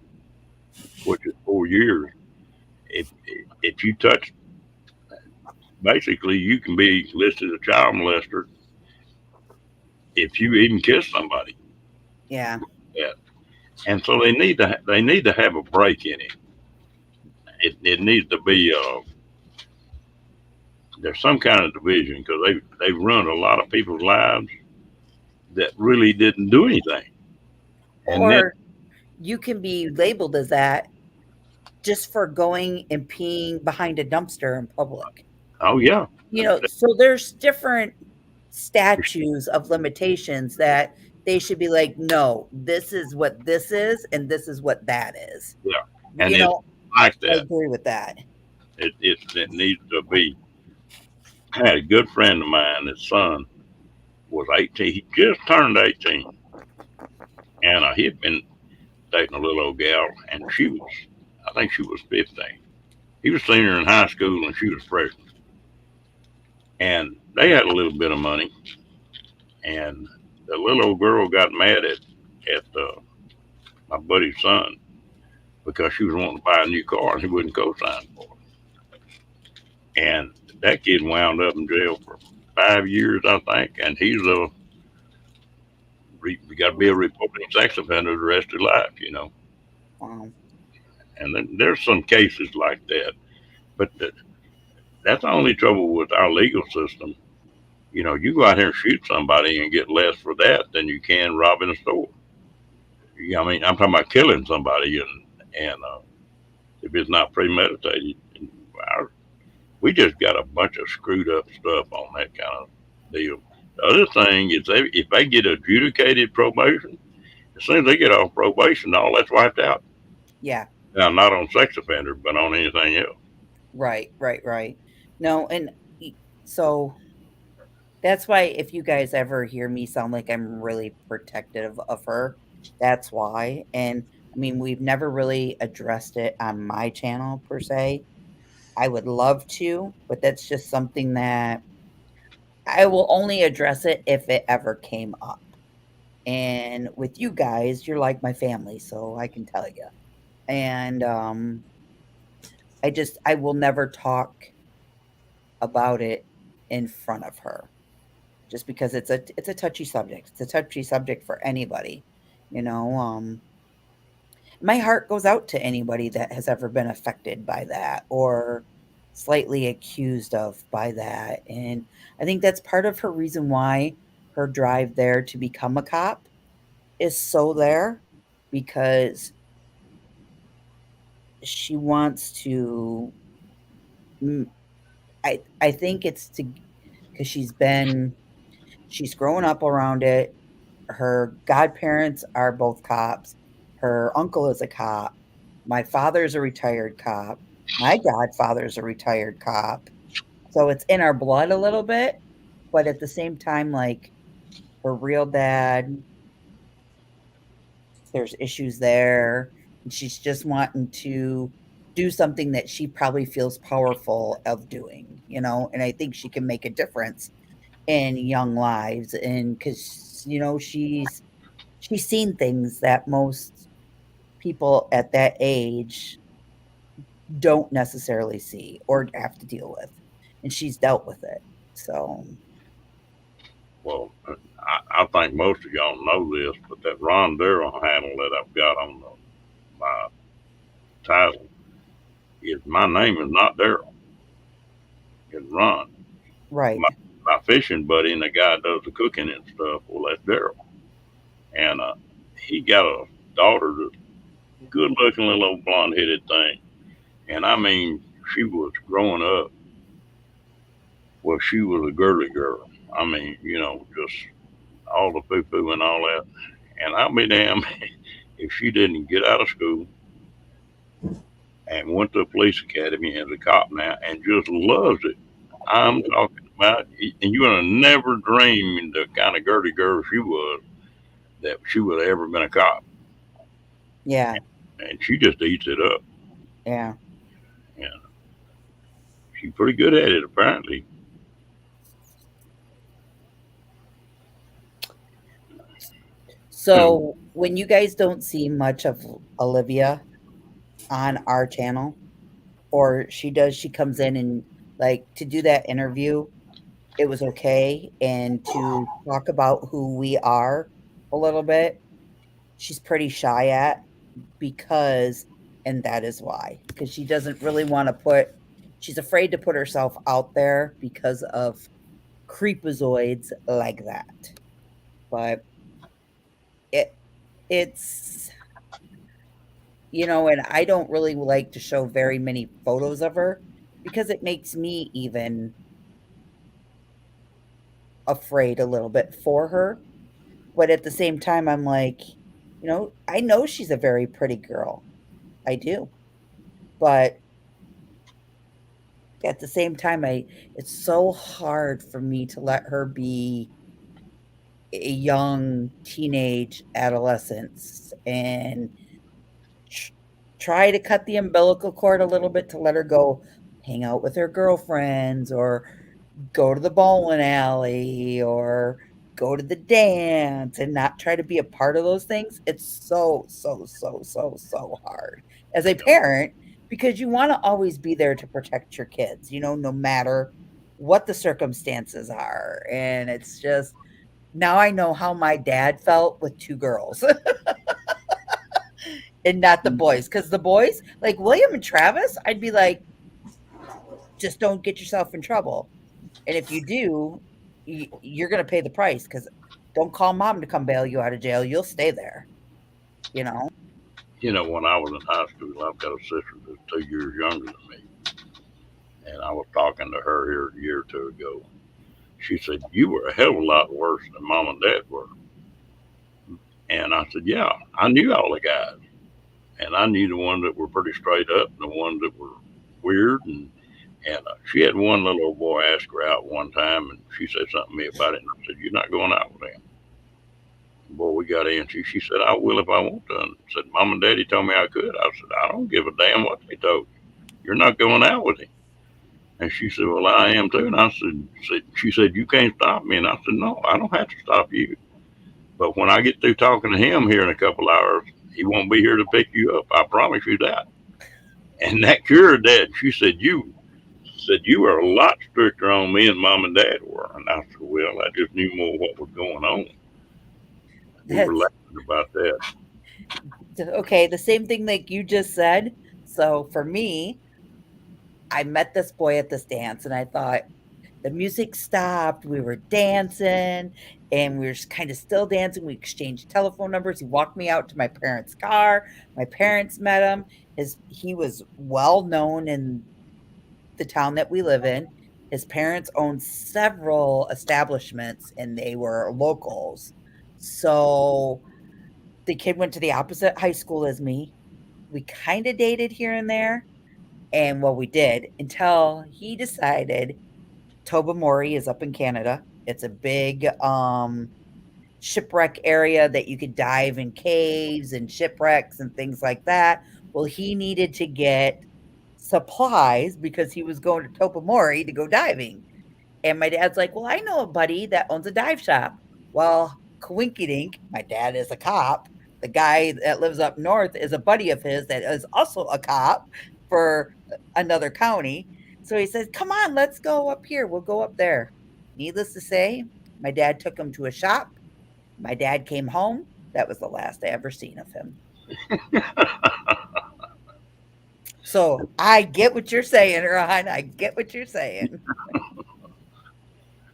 which is 4 years. If you touch, basically, you can be listed a child molester if you even kiss somebody. Yeah. Yeah. And so they need to have a break in it. It needs to be there's some kind of division, because they run a lot of people's lives that really didn't do anything. And or you can be labeled as that just for going and peeing behind a dumpster in public. oh yeah, So there's different statutes of limitations that they should be like, no, this is what this is, and this is what that is. Yeah. And You it's know, like I that. agree with that. It needs to be. I had a good friend of mine. His son was 18. He just turned 18, and he'd been dating a little old gal, and I think she was 15. He was senior in high school, and she was freshman. And they had a little bit of money, and the little old girl got mad at my buddy's son because she was wanting to buy a new car, and he wouldn't co-sign for it. And that kid wound up in jail for 5 years, I think, and he's got to be a reporting sex offender the rest of his life, you know. Wow. And then there's some cases like that, but that's the only trouble with our legal system. You know, you go out here and shoot somebody and get less for that than you can robbing a store. I mean, I'm talking about killing somebody, and if it's not premeditated, we just got a bunch of screwed up stuff on that kind of deal. The other thing is, if they get adjudicated probation, as soon as they get off probation, all that's wiped out. Yeah. Now, not on sex offender, but on anything else. Right. No, and so that's why if you guys ever hear me sound like I'm really protective of her, that's why. And I mean, we've never really addressed it on my channel per se. I would love to, but that's just something that I will only address it if it ever came up. And with you guys, you're like my family, so I can tell you. And I will never talk about it in front of her, just because it's a touchy subject. It's a touchy subject for anybody, you know. My heart goes out to anybody that has ever been affected by that or slightly accused of by that. And I think that's part of her reason why her drive there to become a cop is so there, because she wants to. I think it's to because she's grown up around it. Her godparents are both cops. Her uncle is a cop. My father's a retired cop. My godfather's a retired cop. So it's in our blood a little bit, but at the same time, like her real dad, there's issues there. And she's just wanting to do something that she probably feels powerful of doing, you know, and I think she can make a difference in young lives. And because, you know, she's seen things that most people at that age don't necessarily see or have to deal with, and she's dealt with it. So, Well, I think most of y'all know this, but that Ron Darrell handle that I've got on my title is my name is not Darrell. It's Ron. right, My fishing buddy and the guy that does the cooking and stuff, well, that's Darrell. And he got a daughter, that's good looking little old blonde headed thing. And I mean, she was growing up. Well, she was a girly girl. I mean, you know, just all the poo poo and all that. And I'll be damned if she didn't get out of school and went to a police academy as a cop now and just loves it. I'm talking about, and you would have never dreamed the kind of girly girl she was that she would have ever been a cop. yeah, And she just eats it up. yeah. And she's pretty good at it, apparently. So when you guys don't see much of Olivia on our channel, or she comes in and like to do that interview, it was okay, and to talk about who we are a little bit, she's pretty shy at, because, and that is why, because she doesn't really want to she's afraid to put herself out there because of creepazoids like that. But it's, you know, and I don't really like to show very many photos of her because it makes me even afraid a little bit for her. But at the same time, I'm like, I know she's a very pretty girl. I do. But at the same time, it's so hard for me to let her be a young teenage adolescence and tr- try to cut the umbilical cord a little bit to let her go hang out with her girlfriends or go to the bowling alley or go to the dance and not try to be a part of those things. It's so, so, so, so, so hard as a parent because you want to always be there to protect your kids, no matter what the circumstances are. And it's just, now I know how my dad felt with two girls and not the boys. Because the boys, like William and Travis, I'd be like, just don't get yourself in trouble. And if you do, you're going to pay the price because don't call mom to come bail you out of jail. You'll stay there, you know? When I was in high school, I've got a sister that's 2 years younger than me. And I was talking to her here a year or two ago. She said, "You were a hell of a lot worse than mom and dad were." And I said, "Yeah, I knew all the guys. And I knew the ones that were pretty straight up and the ones that were weird. And she had one little old boy ask her out one time, and she said something to me about it. And I said, 'You're not going out with him.' Boy, we got in. She said, 'I will if I want to.' And said, 'Mom and Daddy told me I could.' I said, 'I don't give a damn what they told you. You're not going out with him.' And she said, 'Well, I am too.' And I she said, 'You can't stop me.' And I said, 'No, I don't have to stop you. But when I get through talking to him here in a couple hours, he won't be here to pick you up. I promise you that.' And that cured that. She said, 'You were a lot stricter on me than mom and dad were.' And I said, 'Well, I just knew more what was going on.' We were That's laughing about that. okay. The same thing like you just said. So for me, I met this boy at this dance and I thought the music stopped. We were dancing and we were kind of still dancing. We exchanged telephone numbers. He walked me out to my parents' car. My parents met him. He was well known in the town that we live in. His parents owned several establishments and they were locals. So the kid went to the opposite high school as me. We kind of dated here and there. And well, we did until he decided Tobermory is up in Canada. It's a big shipwreck area that you could dive in caves and shipwrecks and things like that. Well, he needed to get supplies because he was going to Tobermory to go diving. And my dad's like, "Well, I know a buddy that owns a dive shop." Well, coinkydink, my dad is a cop. The guy that lives up north is a buddy of his that is also a cop for another county. So he says, "Come on, let's go up here. We'll go up there." Needless to say, my dad took him to a shop. My dad came home. That was the last I ever seen of him. So I get what you're saying, Ron. I get what you're saying.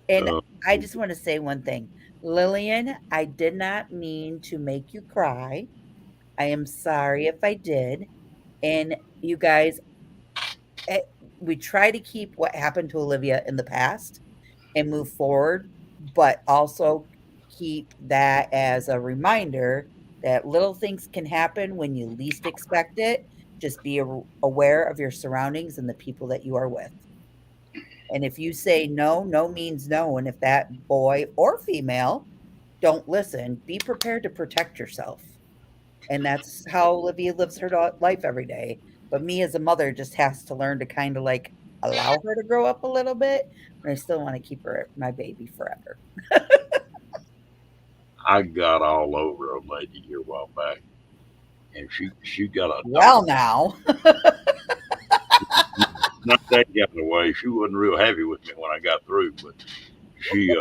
And Uh, I just want to say one thing. Lillian, I did not mean to make you cry. I am sorry if I did. And you guys, eh, we try to keep what happened to Olivia in the past and move forward, but also keep that as a reminder that little things can happen when you least expect it. Just be aware of your surroundings and the people that you are with. And if you say no, no means no. And if that boy or female don't listen, be prepared to protect yourself. And that's how Olivia lives her life every day. But me as a mother just has to learn to kind of like allow her to grow up a little bit, but I still want to keep her my baby forever. I got all over a lady here a while back, and she got a daughter. Well, now, Not that got in the way. She wasn't real happy with me when I got through, but she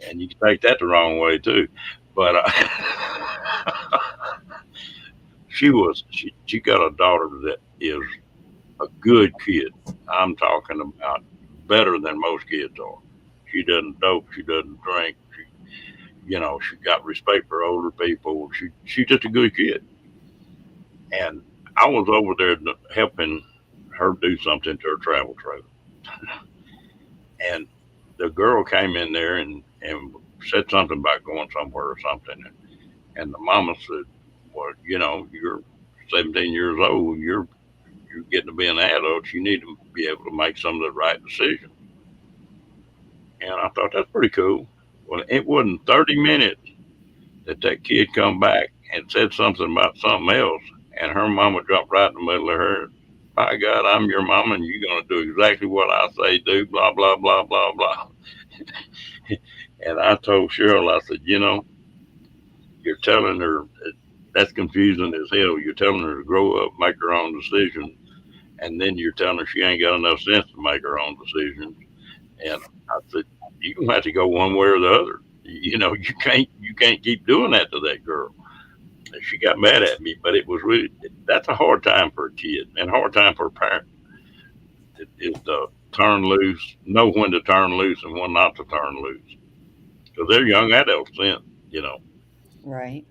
and you can take that the wrong way too. But she got a daughter that is a good kid. I'm talking about better than most kids are. She doesn't dope. She doesn't drink. She got respect for older people. She's just a good kid. And I was over there helping her do something to her travel trailer. And the girl came in there and said something about going somewhere or something, and the mama said, "Well, you're 17 years old. You're getting to be an adult. You need to be able to make some of the right decisions." And I thought that's pretty cool. Well, it wasn't 30 minutes that kid come back and said something about something else, and her mama jumped right in the middle of her. By God, I'm your mama, and you're gonna do exactly what I say do. Blah blah blah blah blah. And I told Cheryl, I said, you're telling her that's confusing as hell. You're telling her to grow up, make her own decisions, and then you're telling her she ain't got enough sense to make her own decisions. And I said, you're gonna have to go one way or the other. You can't keep doing that to that girl. And she got mad at me, but it was really that's a hard time for a kid and a hard time for a parent. Is to turn loose, know when to turn loose and when not to turn loose, because they're young adults then. You know, Right.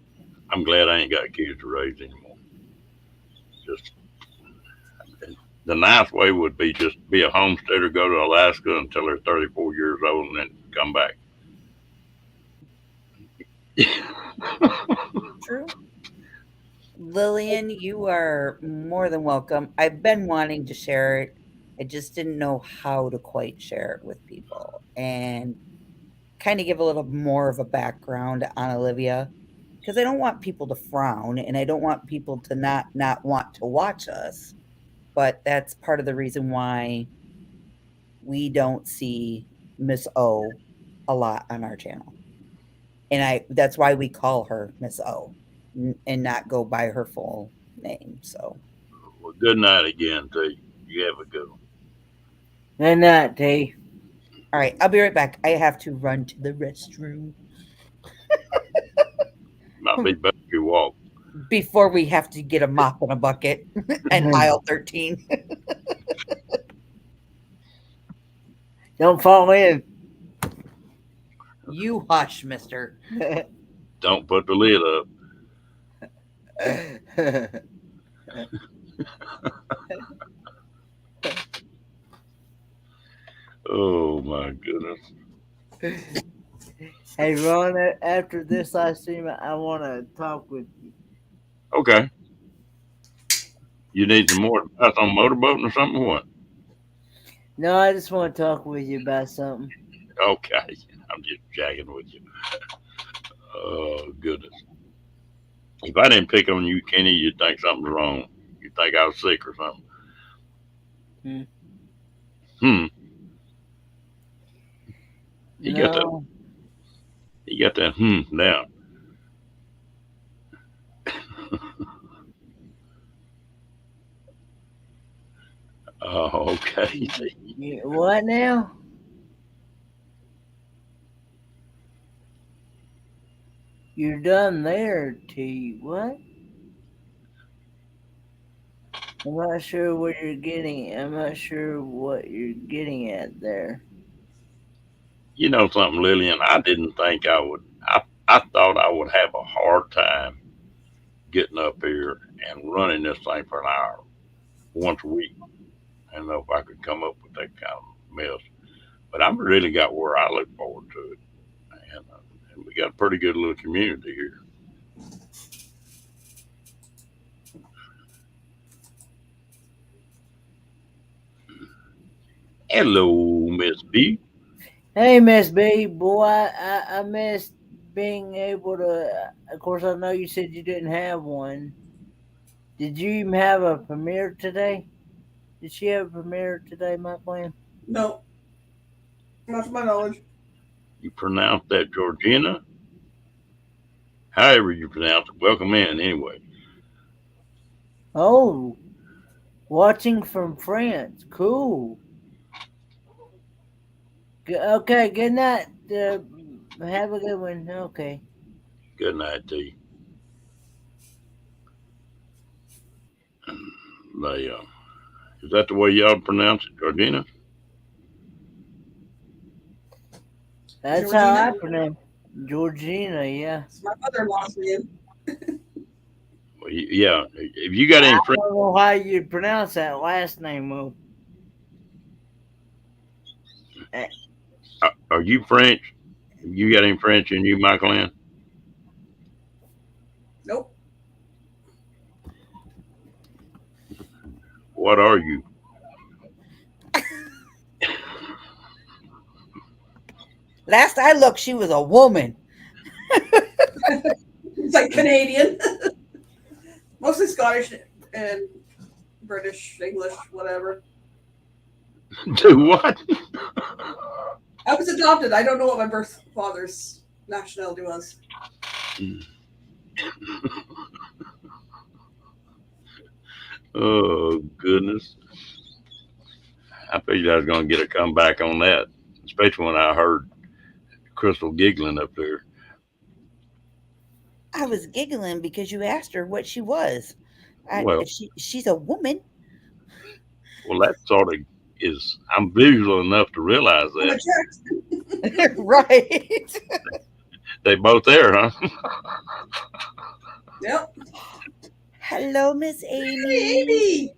I'm glad I ain't got kids to raise anymore. Just the nice way would be just be a homesteader, go to Alaska until they're 34 years old, and then come back. True. Lillian, you are more than welcome. I've been wanting to share it. I just didn't know how to quite share it with people and kind of give a little more of a background on Olivia because I don't want people to frown and I don't want people to not want to watch us. But that's part of the reason why we don't see Miss O a lot on our channel. And that's why we call her Miss O and not go by her full name. So, Well, good night again to you. You have a good one. Good night, T. all right, I'll be right back. I have to run to the restroom Might be better if you walk. before we have to get a mop and a bucket and aisle 13. Don't fall in. You hush, mister. Don't put the lid up. Oh my goodness. Hey, Ron, after this live stream, I want to talk with you. Okay. You need some more advice on motorboating or something? Or what? No, I just want to talk with you about something. Okay. I'm just jacking with you. Oh goodness. If I didn't pick on you, Kenny, you'd think something's wrong. You'd think I was sick or something. Hmm. You got that. No, You got that. Down. Oh, okay. what now? You're done there, T. What? I'm not sure what you're getting. I'm not sure what you're getting at there. You know something, Lillian? I didn't think I would. I thought I would have a hard time getting up here and running this thing for an hour once a week. I don't know if I could come up with that kind of mess, but I've really got where I look forward to it, and we got a pretty good little community here. Hello, Miss B. Hey, Miss B, boy, I missed being able to. Of course, I know you said you didn't have one. Did you even have a premiere today? Did she have a premiere today, Mike Bland? No, not to my knowledge. You pronounce that Georgina? However you pronounce it. Welcome in, anyway. Oh, watching from France. Cool. Okay, good night. Have a good one. Okay. Good night to you. They, is that the way y'all pronounce it, Georgina? That's how I Georgina? pronounce Georgina, yeah. It's my mother-in-law's name. Well, yeah. If you got any I friends, don't know how you pronounce that last name, though. Are you French? You got any French in you, Michael Ann? Nope. What are you? Last I looked, she was a woman. It's like Canadian. Mostly Scottish and British, English, whatever. Do what? I was adopted. I don't know what my birth father's nationality was. Oh goodness! I figured I was going to get a comeback on that, especially when I heard Crystal giggling up there. I was giggling because you asked her what she was. Well, She's a woman. well, that sort of is. I'm visual enough to realize I'm a that check. Right. they both there, huh? Yep. Hello, Miss Amy. Hey, Amy.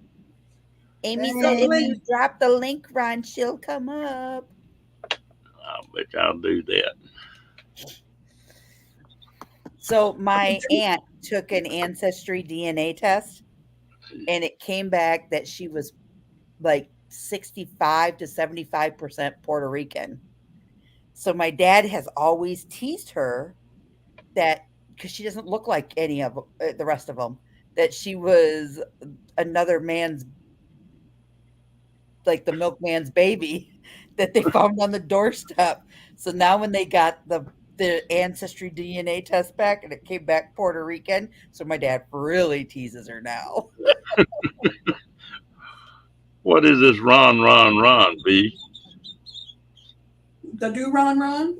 Amy Hey. said if you drop the link, Ron, she'll come up. I bet I'll do that. So my aunt took an ancestry DNA test, and it came back that she was like 65 to 75% Puerto Rican. So my dad has always teased her that because she doesn't look like any of the rest of them, that she was another man's, like the milkman's baby that they found on the doorstep. So now when they got the ancestry DNA test back and it came back Puerto Rican, so my dad really teases her now. What is this Ron, B? The do Ron. Ron.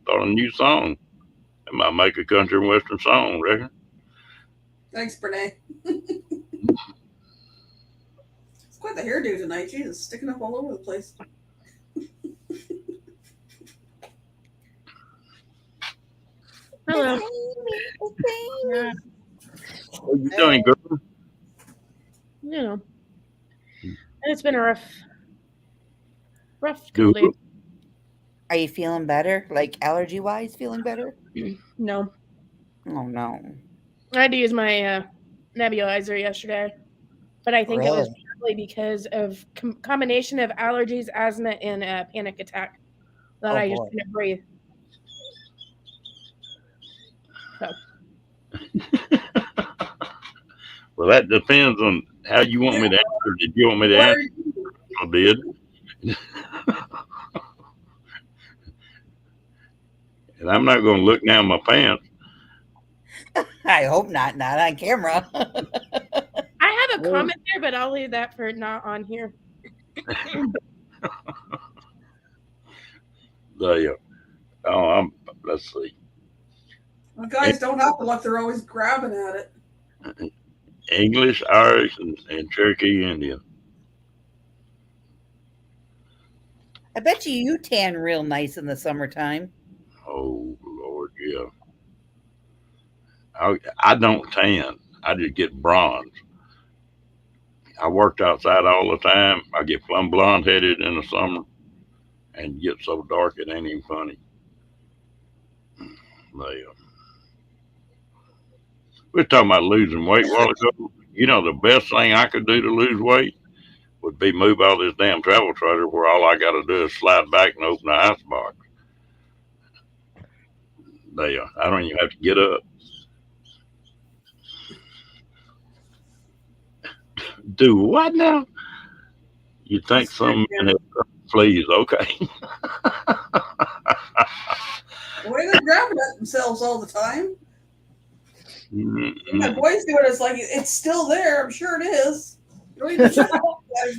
Start a new song. It might make a country and western song, reckon. Thanks, Brene. It's quite the hairdo tonight. Jesus, sticking up all over the place. Hello. What you doing, girl? You know, it's been a rough Do couple days. Are you feeling better? Like allergy wise, feeling better? No, Oh no. I had to use my nebulizer yesterday, but I think it was probably because of combination of allergies, asthma, and a panic attack that I just couldn't breathe. So. Well, that depends on how you want me to answer. Did you want me to answer? I did. And I'm not going to look down my pants. I hope not on camera. I have a comment there, but I'll leave that for not on here. Let's see. Well, guys don't have to look. They're always grabbing at it. English, Irish, and Cherokee Indian. I bet you tan real nice in the summertime. Oh, Lord, yeah. I don't tan. I just get bronze. I worked outside all the time. I get plumb blonde headed in the summer and get so dark it ain't even funny. We were talking about losing weight a while ago. You know, the best thing I could do to lose weight would be move out of this damn travel trailer where all I got to do is slide back and open the icebox. I don't even have to get up. Do what now? You think some men have fleas? Okay. The way they're grabbing at themselves all the time. Mm-mm. My boys do it. It's like it's still there. I'm sure it is. You don't even check 5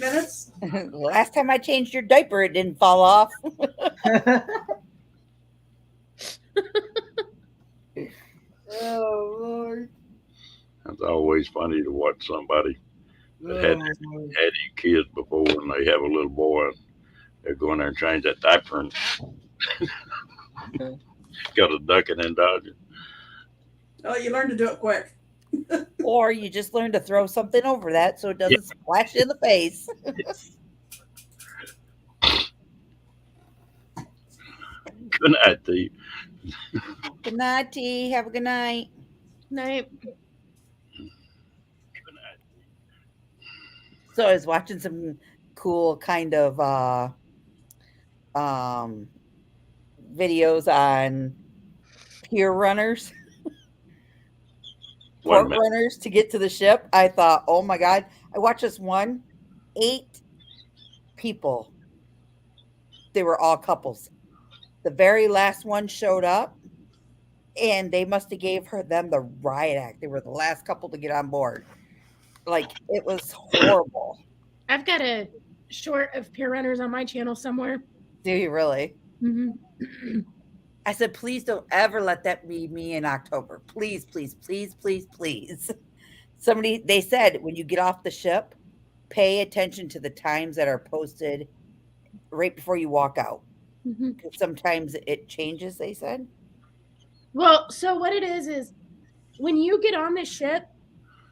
minutes. Last time I changed your diaper, it didn't fall off. Oh Lord. It's always funny to watch somebody that had any kids before and they have a little boy. They're going there and change that diaper and got to duck it and dodge it. Oh, you learn to do it quick. Or you just learn to throw something over that so it doesn't splash in the face. Good night to you. Good night, T. Have a good night. Night. So I was watching some cool kind of videos on pier runners, Wait a port minute. runners to get to the ship. I thought, oh my God. I watched this one, 8 people. They were all couples. The very last one showed up and they must have gave them the riot act. They were the last couple to get on board. Like, it was horrible. I've got a short of pier runners on my channel somewhere. Do you really? Mm-hmm. I said, please don't ever let that be me in October. Please, please, please, please, please. They said when you get off the ship, pay attention to the times that are posted right before you walk out. Mm-hmm. Sometimes it changes, they said. Well, so what it is when you get on the ship,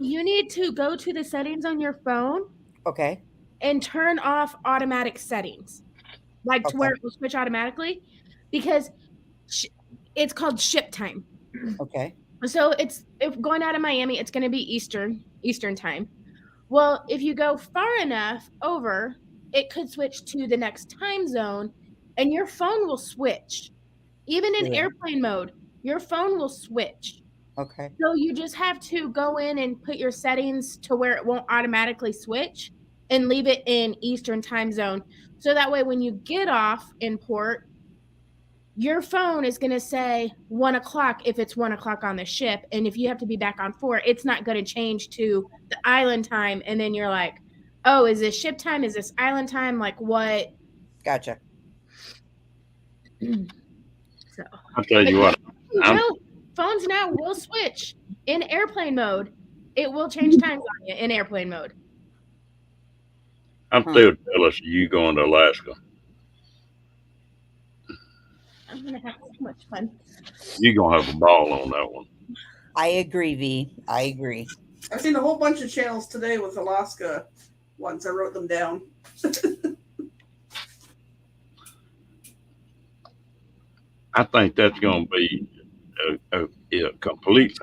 you need to go to the settings on your phone. Okay. And turn off automatic settings, like to where it will switch automatically, because it's called ship time. Okay. So if going out of Miami, it's going to be Eastern time. Well, if you go far enough over, it could switch to the next time zone, and your phone will switch. Even in airplane mode, your phone will switch. Okay. So you just have to go in and put your settings to where it won't automatically switch and leave it in Eastern time zone. So that way, when you get off in port, your phone is going to say 1 o'clock if it's 1 o'clock on the ship. And if you have to be back on 4, it's not going to change to the island time. And then you're like, oh, is this ship time? Is this island time? Like what? Gotcha. So I'll tell you what. Phones now will switch in airplane mode. It will change times on you in airplane mode. I'm still jealous of you going to Alaska. I'm going to have so much fun. You're going to have a ball on that one. I agree, V. I agree. I've seen a whole bunch of channels today with Alaska ones. I wrote them down. I think that's going to be a complete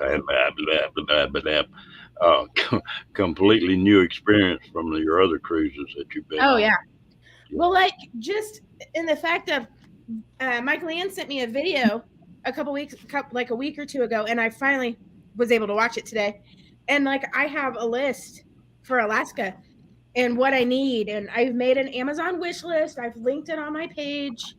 completely new experience from your other cruises that you've been on. Yeah. Well, like just in the fact of Michael Ann sent me a video like a week or two ago, and I finally was able to watch it today. And like I have a list for Alaska and what I need, and I've made an Amazon wish list. I've linked it on my page.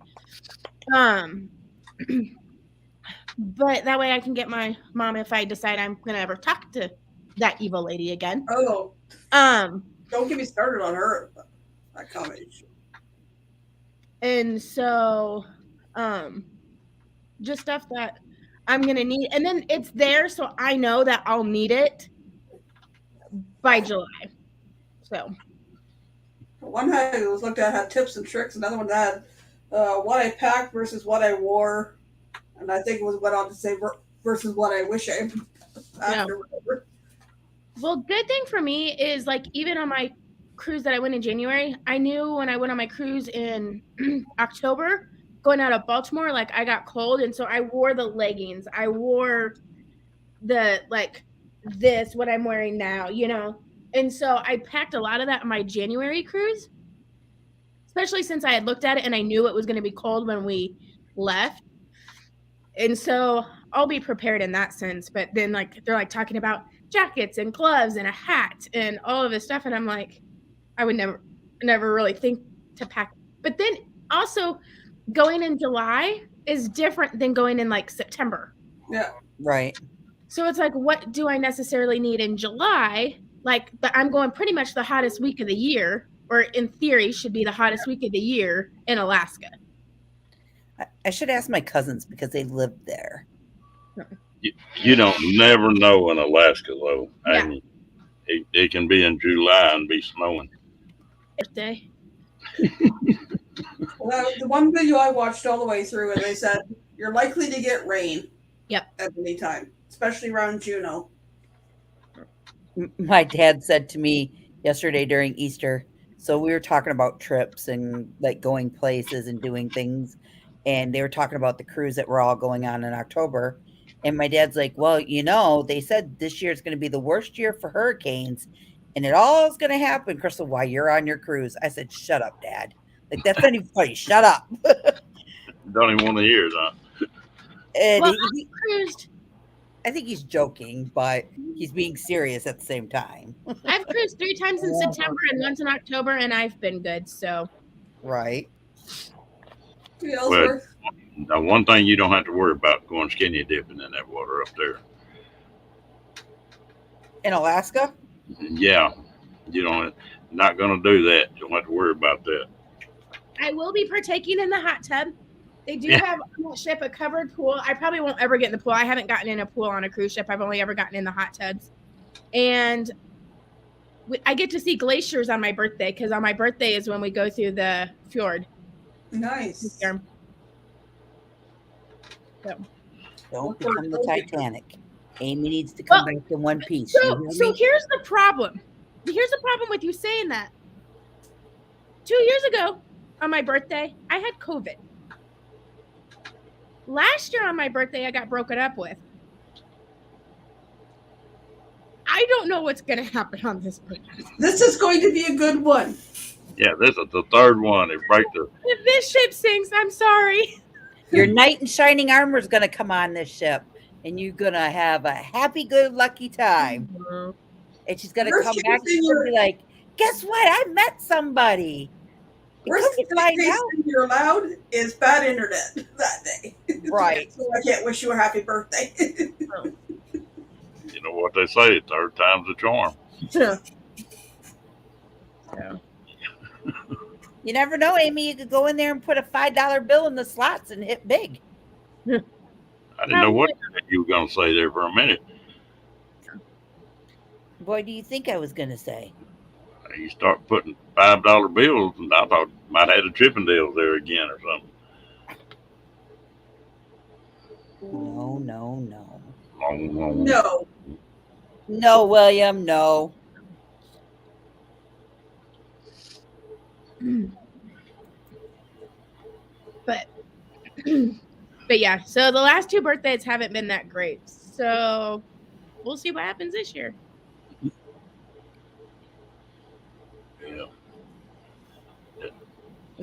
But that way I can get my mom if I decide I'm gonna ever talk to that evil lady again. Oh. Don't get me started on her. That combination. And so just stuff that I'm gonna need, and then it's there so I know that I'll need it by July. So one I was looked at had tips and tricks, another one had what I packed versus what I wore. And I think it went on to say versus what I wish I after whatever. Well, good thing for me is like even on my cruise that I went in January, I knew when I went on my cruise in October, going out of Baltimore, like I got cold, and so I wore the leggings. I wore the what I'm wearing now, you know. And so I packed a lot of that on my January cruise, especially since I had looked at it and I knew it was going to be cold when we left. And so I'll be prepared in that sense. But then like they're like talking about jackets and gloves and a hat and all of this stuff. And I'm like, I would never really think to pack. But then also going in July is different than going in like September. Yeah. Right. So it's like, what do I necessarily need in July? Like I'm going pretty much the hottest week of the year, or in theory should be the hottest week of the year in Alaska. I should ask my cousins because they live there. You don't never know in Alaska, though. Yeah. I mean, it can be in July and be snowing. Birthday. Well, the one video I watched all the way through, and they said you're likely to get rain. Yep. At any time, especially around Juneau. My dad said to me yesterday during Easter, so we were talking about trips and like going places and doing things. and they were talking about the cruise that we're all going on in October. And my dad's like, well, you know, they said this year is going to be the worst year for hurricanes, and it all is going to happen, Crystal, while you're on your cruise. I said, shut up, Dad. Like, that's not even funny. Shut up. Don't even want to hear it, huh? And Well, he- I cruised. I think he's joking, but he's being serious at the same time. I've cruised 3 times in September and once in October, and I've been good. So Right. Ellsworth. Now, one thing you don't have to worry about going skinny dipping in that water up there. In Alaska? Yeah, you don't. Not going to do that. You don't have to worry about that. I will be partaking in the hot tub. They do Yeah. have on that ship a covered pool. I probably won't ever get in the pool. I haven't gotten in a pool on a cruise ship. I've only ever gotten in the hot tubs. And I get to see glaciers on my birthday, because on my birthday is when we go through the fjord. Nice. There. Don't become the Titanic. Amy needs to come back in one piece. You hear So me? here's the problem. Here's the problem with you saying that. 2 years ago, on my birthday, I had COVID. Last year on my birthday, I got broken up with. I don't know what's going to happen on this birthday. This is going to be a good one. Yeah, this is the third one. It break the. If this ship sinks, I'm sorry. Your knight in shining armor is going to come on this ship, and you're going to have a happy, good, lucky time. And she's going to Worst come case back and she'll scenario- be like, guess what? I met somebody. Worst Come to find case out. you're allowed is bad internet that day. Right. So I can't wish you a happy birthday. You know what they say? Third time's a charm. So, You never know, Amy. You could go in there and put a $5 bill in the slots and hit big. I didn't know what you were going to say there for a minute. What do you think I was going to say? You start putting $5 bills, and I thought might have had a Chippendales there again or something. No, no, no. Long. No. No, William, no. but yeah, so the last 2 birthdays haven't been that great. So we'll see what happens this year. Yeah.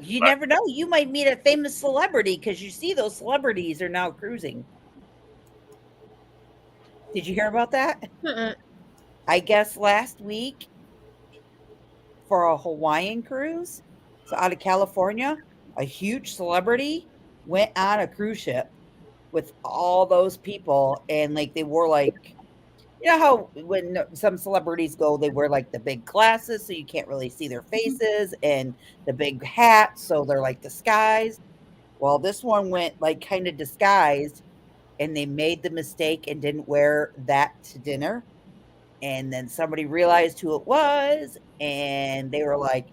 You never know. You might meet a famous celebrity because you see those celebrities are now cruising. Did you hear about that? Uh-uh. I guess last week for a Hawaiian cruise, so out of California, a huge celebrity went on a cruise ship with all those people, and like they wore like, you know how when some celebrities go, they wear like the big glasses so you can't really see their faces, and the big hats so they're like disguised. Well, this one went like kind of disguised, and they made the mistake and didn't wear that to dinner. And then somebody realized who it was, and they were like,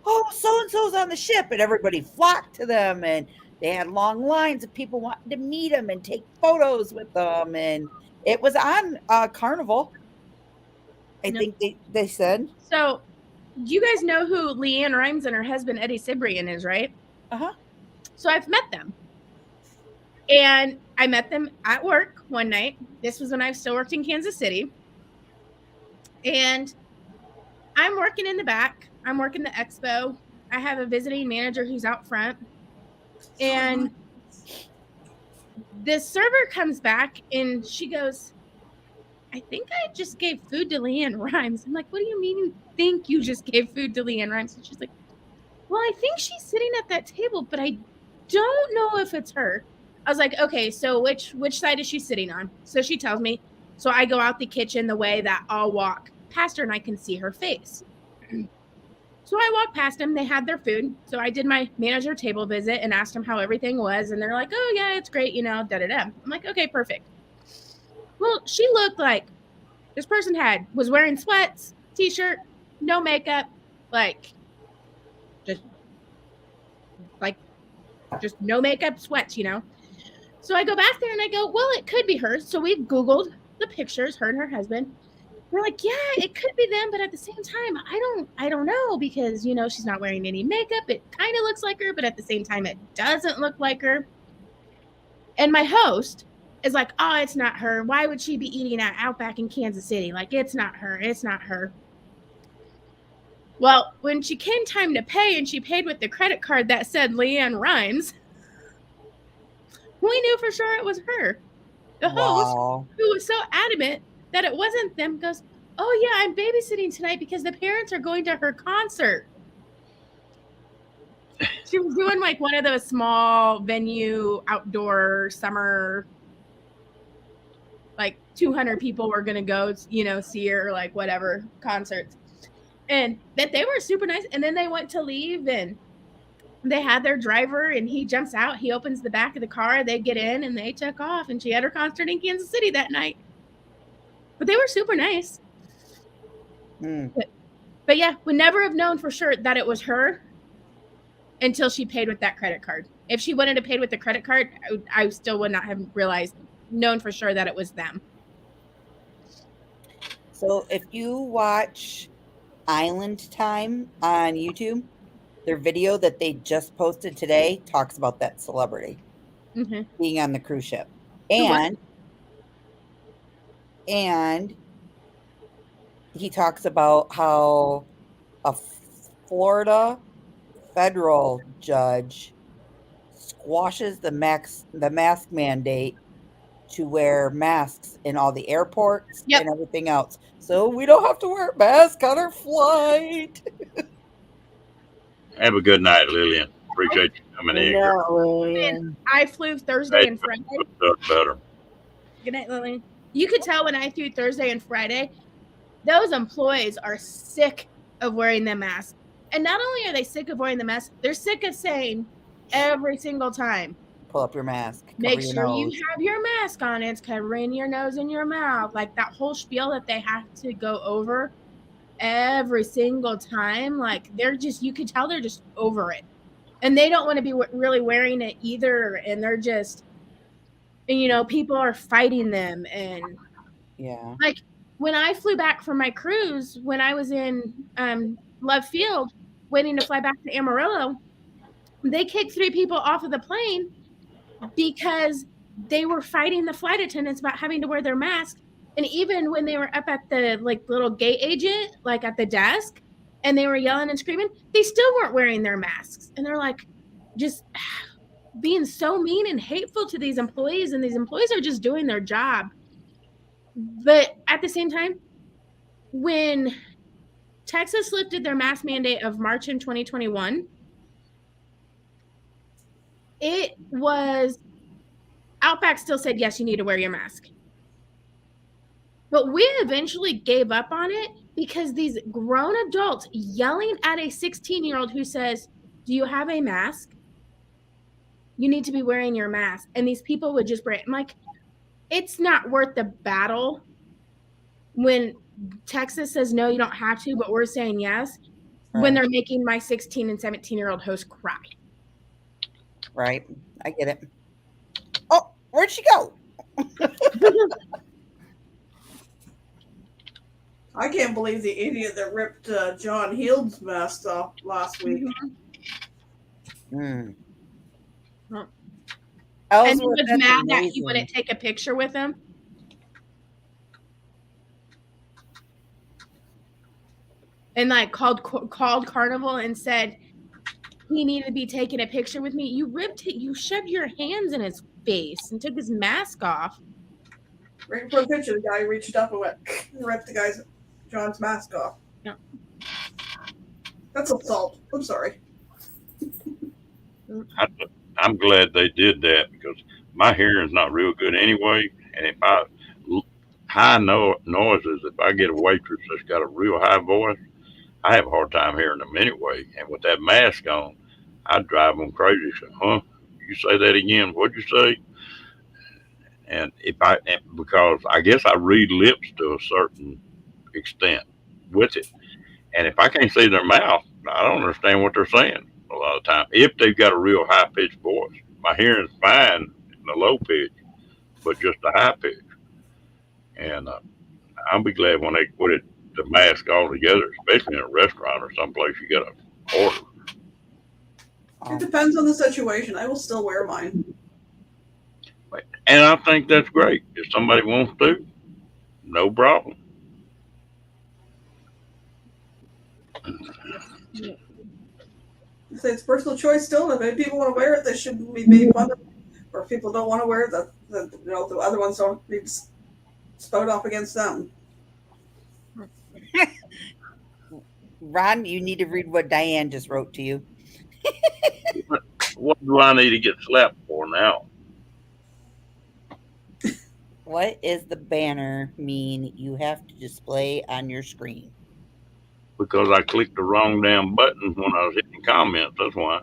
oh, so-and-so's on the ship, and everybody flocked to them, and they had long lines of people wanting to meet them and take photos with them, and it was on Carnival. I think they said. So you guys know who Leanne Rimes and her husband Eddie Cibrian is, right? Uh-huh. So I've met them. And I met them at work one night. This was when I still worked in Kansas City. And I'm working in the back. I'm working the expo. I have a visiting manager who's out front. And this server comes back and she goes, I think I just gave food to Leanne Rimes. I'm like, what do you mean you think you just gave food to Leanne Rimes? And she's like, well, I think she's sitting at that table, but I don't know if it's her. I was like, okay, so which side is she sitting on? So she tells me. So I go out the kitchen the way that I'll walk past her and I can see her face. So I walked past them. They had their food. So I did my manager table visit and asked them how everything was. And they're like, oh, yeah, it's great, you know, da-da-da. I'm like, okay, perfect. Well, she looked like this person was wearing sweats, t-shirt, no makeup, just no makeup, sweats, you know. So I go back there and I go, well, it could be her. So we Googled the pictures, her and her husband. We're like, yeah, it could be them, but at the same time, I don't know because she's not wearing any makeup. It kind of looks like her, but at the same time, it doesn't look like her. And my host is like, oh, it's not her. Why would she be eating at Outback in Kansas City? Like, it's not her. It's not her. Well, when she came time to pay and she paid with the credit card that said Leanne Rhymes, we knew for sure it was her. The host, Wow. who was so adamant that it wasn't them, goes, oh, yeah, I'm babysitting tonight because the parents are going to her concert. She was doing like one of those small venue, outdoor summer, like 200 people were going to go, see her, like whatever, concerts. And that they were super nice. And then they went to leave and they had their driver and he jumps out. He opens the back of the car. They get in and they took off. And she had her concert in Kansas City that night. But they were super nice. Mm. But yeah, would never have known for sure that it was her until she paid with that credit card. If she wouldn't have paid with the credit card, I still would not have known for sure that it was them. So if you watch Island Time on YouTube, their video that they just posted today talks about that celebrity being on the cruise ship. And he talks about how a Florida federal judge squashes the mask mandate to wear masks in all the airports and everything else. So we don't have to wear a mask on our flight. Have a good night, Lillian. Appreciate you coming in here. Lillian. I flew Thursday and Friday. Better. Good night, Lillian. You could tell when I flew Thursday and Friday, those employees are sick of wearing the mask. And not only are they sick of wearing the mask, they're sick of saying every single time, pull up your mask. Make sure you have your mask on. It's covering your nose and your mouth. Like that whole spiel that they have to go over every single time. Like you could tell they're just over it. And they don't want to be really wearing it either. And they're just, people are fighting them. And yeah, like when I flew back from my cruise, when I was in Love Field, waiting to fly back to Amarillo, they kicked 3 people off of the plane because they were fighting the flight attendants about having to wear their mask. And even when they were up at the little gate agent, at the desk, and they were yelling and screaming, they still weren't wearing their masks. And they're like just being so mean and hateful to these employees, and these employees are just doing their job. But at the same time, when Texas lifted their mask mandate of March in 2021, it was Outback still said, yes, you need to wear your mask. But we eventually gave up on it because these grown adults yelling at a 16-year-old who says, do you have a mask? You need to be wearing your mask. And these people would just break. I'm like, it's not worth the battle when Texas says, no, you don't have to, but we're saying yes, when they're making my 16 and 17-year-old host cry. Right. I get it. Oh, where'd she go? I can't believe the idiot that ripped John Hield's mask off last week. Mm. And he was mad that he wouldn't take a picture with him. And called Carnival and said he needed to be taking a picture with me. You shoved your hands in his face and took his mask off. Right for a picture, the guy reached up and ripped John's mask off. Yeah. That's assault. I'm sorry. I'm glad they did that because my hearing's not real good anyway. And if high noises, if I get a waitress that's got a real high voice, I have a hard time hearing them anyway. And with that mask on, I drive them crazy. So, huh? You say that again? What'd you say? And because I guess I read lips to a certain extent with it. And if I can't see their mouth, I don't understand what they're saying a lot of time. If they've got a real high pitched voice, my hearing's fine in the low pitch, but just the high pitch. And I'll be glad when they put it the mask all together, especially in a restaurant or someplace you got to order. It depends on the situation. I will still wear mine. And I think that's great. If somebody wants to, no problem. If it's personal choice still, if people want to wear it, they shouldn't be made fun of. Or if people don't want to wear it, the other ones don't need to spout off against them. Ron, you need to read what Diane just wrote to you. What do I need to get slapped for now? What is the banner mean you have to display on your screen? Because I clicked the wrong damn button when I was hitting comments. That's why.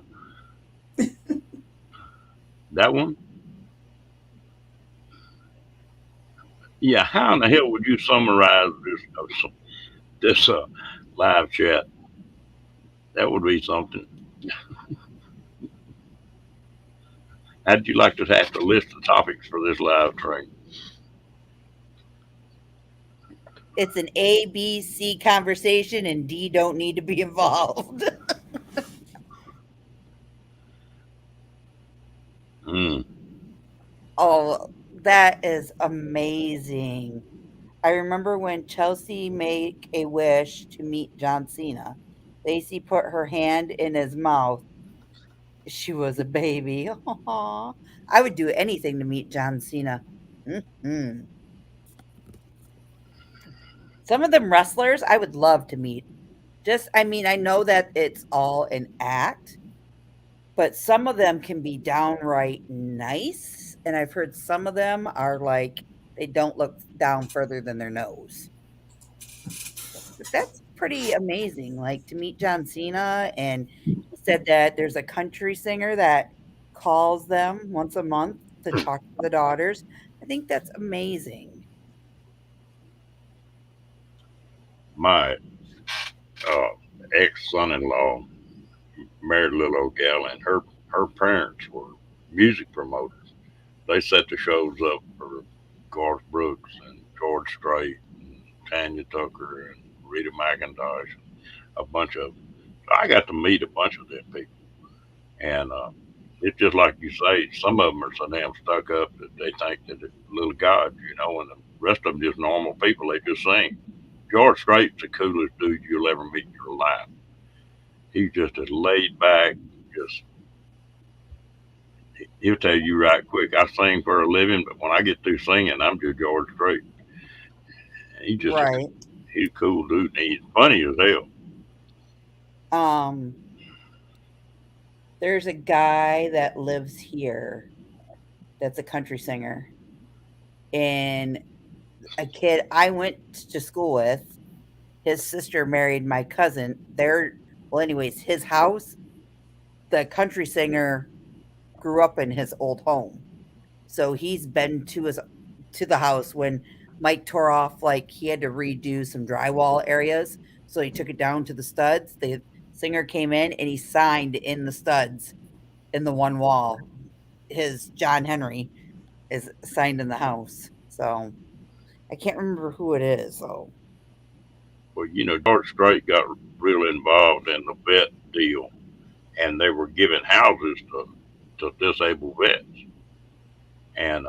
That one? Yeah, how in the hell would you summarize this live chat? That would be something. How'd you like to have to list the topics for this live stream? It's an A, B, C conversation, and D don't need to be involved. Oh, that is amazing. I remember when Chelsea made a wish to meet John Cena. Lacey put her hand in his mouth. She was a baby. Aw. I would do anything to meet John Cena. Mhm. Some of them wrestlers I would love to meet. I mean, I know that it's all an act, but some of them can be downright nice. And I've heard some of them are like, they don't look down further than their nose. But that's pretty amazing. Like to meet John Cena, and he said that there's a country singer that calls them once a month to talk to the daughters. I think that's amazing. My ex-son-in-law married a little old gal, and her parents were music promoters. They set the shows up for Garth Brooks and George Strait and Tanya Tucker and Rita McIntosh, a bunch of. I got to meet a bunch of them people, and it's just like you say. Some of them are so damn stuck up that they think that they're little gods, and the rest of them just normal people. They just sing. George Strait's the coolest dude you'll ever meet in your life. He's just as laid back, just he'll tell you right quick, I sing for a living, but when I get through singing, I'm just George Strait. He's just Right. He's a cool dude, and he's funny as hell. There's a guy that lives here that's a country singer. And a kid I went to school with, his sister married my cousin. Anyways, his house, the country singer grew up in his old home. So he's been to the house when Mike tore off, like he had to redo some drywall areas. So he took it down to the studs. The singer came in and he signed in the studs in the one wall. His John Henry is signed in the house. So I can't remember who it is though. Well, George Strait got real involved in the vet deal, and they were giving houses to disabled vets, and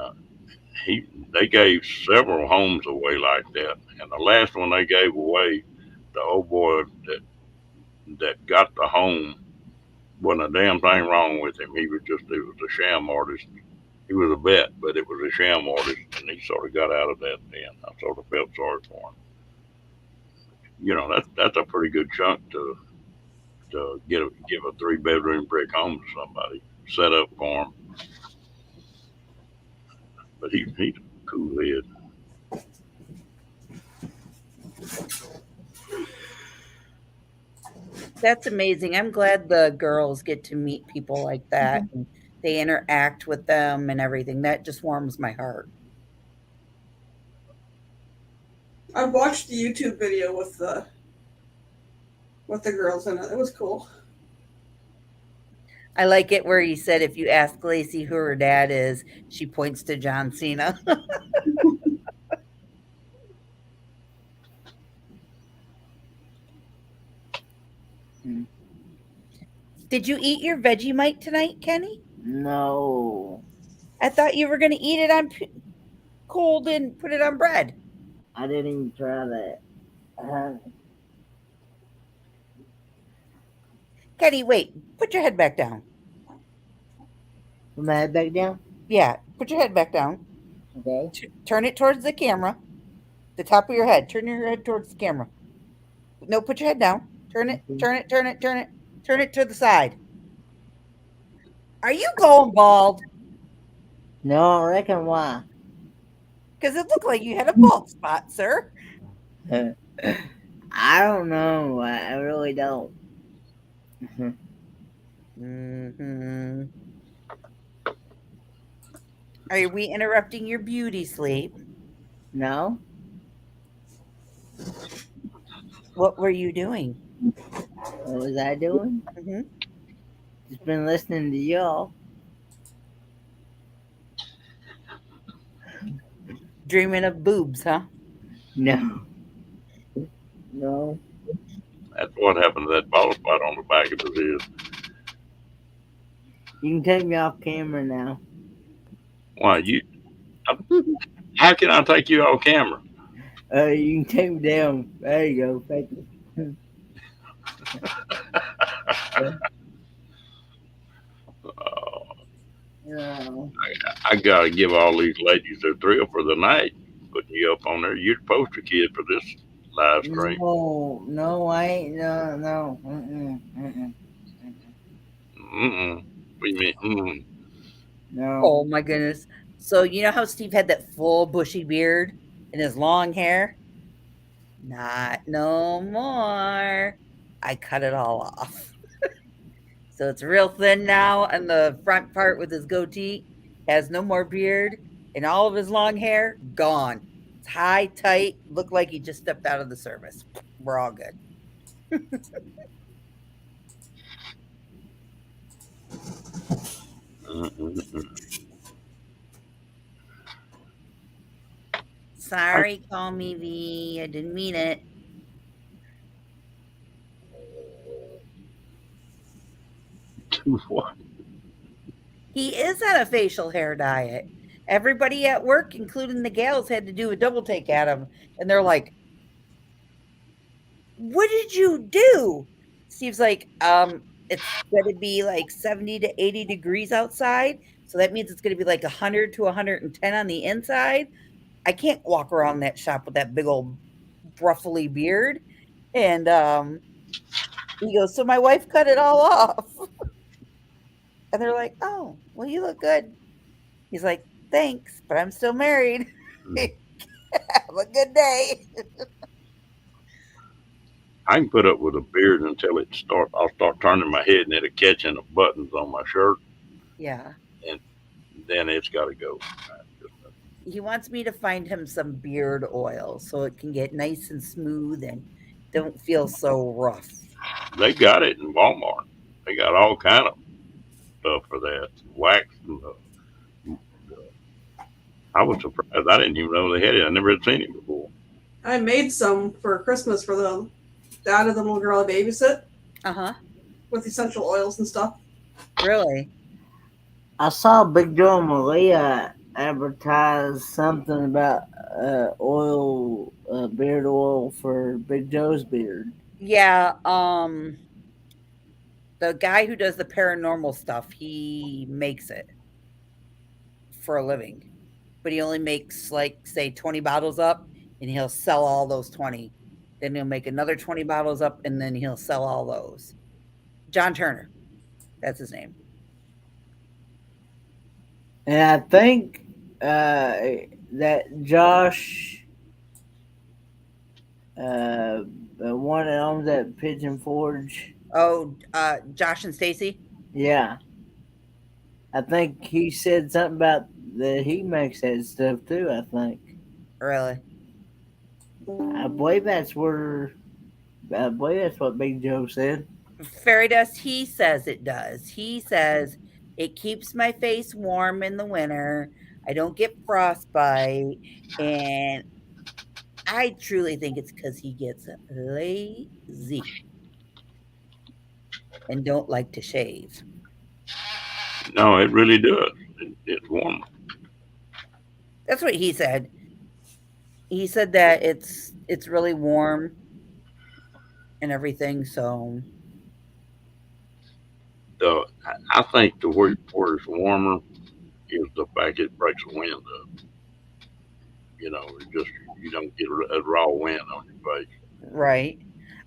they gave several homes away like that. And the last one they gave away, the old boy that got the home, wasn't a damn thing wrong with him. He was a sham artist. He was a vet, but it was a sham artist, and he sort of got out of that then. I sort of felt sorry for him. That's a pretty good chunk to give a 3-bedroom brick home to somebody, set up for him. But he's a cool head. That's amazing. I'm glad the girls get to meet people like that and they interact with them and everything. That just warms my heart. I watched the YouTube video with the girls in it. It was cool. I like it where he said if you ask Lacey who her dad is, she points to John Cena. Did you eat your Vegemite tonight, Kenny? No, I thought you were going to eat it on cold and put it on bread. I didn't even try that. Kenny, wait. Put your head back down. Put my head back down. Yeah, put your head back down. Okay. Turn it towards the camera. The top of your head. Turn your head towards the camera. No, put your head down. Turn it, turn it, turn it, turn it. Turn it to the side. Are you going bald? No, I reckon why. Because it looked like you had a bald spot, sir. I don't know. I really don't. Mm-hmm. Are we interrupting your beauty sleep? No. What were you doing? What was I doing? Mm-hmm. Just been listening to y'all. Dreaming of boobs, huh? No. No. That's what happened to that bald spot on the back of his head. You can take me off camera now. Why how can I take you off camera? You can take me down. There you go. Thank you. No. I gotta give all these ladies their thrill for the night. Putting you up on there, you're the poster kid for this live stream. No, I ain't. No. What do you mean? No. Oh my goodness. So you know how Steve had that full bushy beard and his long hair? Not no more. I cut it all off. So it's real thin now, and the front part with his goatee has no more beard, and all of his long hair gone. It's high, tight, looked like he just stepped out of the service. We're all good. Sorry, call me V. I didn't mean it. What? He is on a facial hair diet. Everybody at work, including the gals, had to do a double take at him. And they're like, what did you do? Steve's like, it's going to be like 70 to 80 degrees outside. So that means it's going to be like 100 to 110 on the inside. I can't walk around that shop with that big old ruffly beard. And he goes, so my wife cut it all off. And they're like, oh, well, you look good. He's like, thanks, but I'm still married. Have a good day. I can put up with a beard until I'll start turning my head and it'll catch in the buttons on my shirt. Yeah. And then it's got to go. He wants me to find him some beard oil so it can get nice and smooth and don't feel so rough. They got it in Walmart. They got all kind of stuff for that. Wax and I was surprised. I didn't even know they had it. I never had seen it before. I made some for Christmas for the dad of the little girl I babysit. Uh-huh. With essential oils and stuff. Really? I saw Big Joe and Malia advertise something about beard oil for Big Joe's beard. Yeah, the guy who does the paranormal stuff, he makes it for a living. But he only makes, like, say, 20 bottles up, and he'll sell all those 20. Then he'll make another 20 bottles up, and then he'll sell all those. John Turner. That's his name. And I think that Josh, the one that owns that Pigeon Forge. Oh, Josh and Stacy? Yeah. I think he said something about that he makes that stuff too, I think. Really? I believe that's what Big Joe said. Fairy dust, he says it does. He says it keeps my face warm in the winter. I don't get frostbite. And I truly think it's because he gets lazy. and don't like to shave. No, it really does. It's warmer. That's what he said. He said that it's really warm and everything. So I think the where it's warmer is the fact it breaks the wind up. It just you don't get a raw wind on your face. right.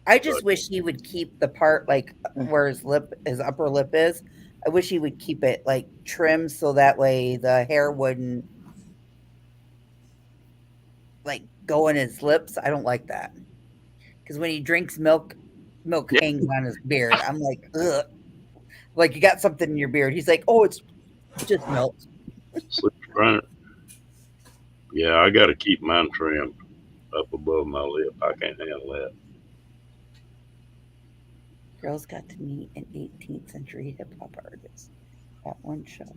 I just But wish he would keep the part like where his upper lip is. I wish he would keep it like trimmed so that way the hair wouldn't like go in his lips. I don't like that because when he drinks milk, milk yeah, hangs on his beard. I'm like, ugh. Like you got something in your beard. He's like, oh, it's just milk. slips right. Yeah, I got to keep mine trimmed up above my lip. I can't handle that. Girls got to meet an 18th century hip hop artist at one show,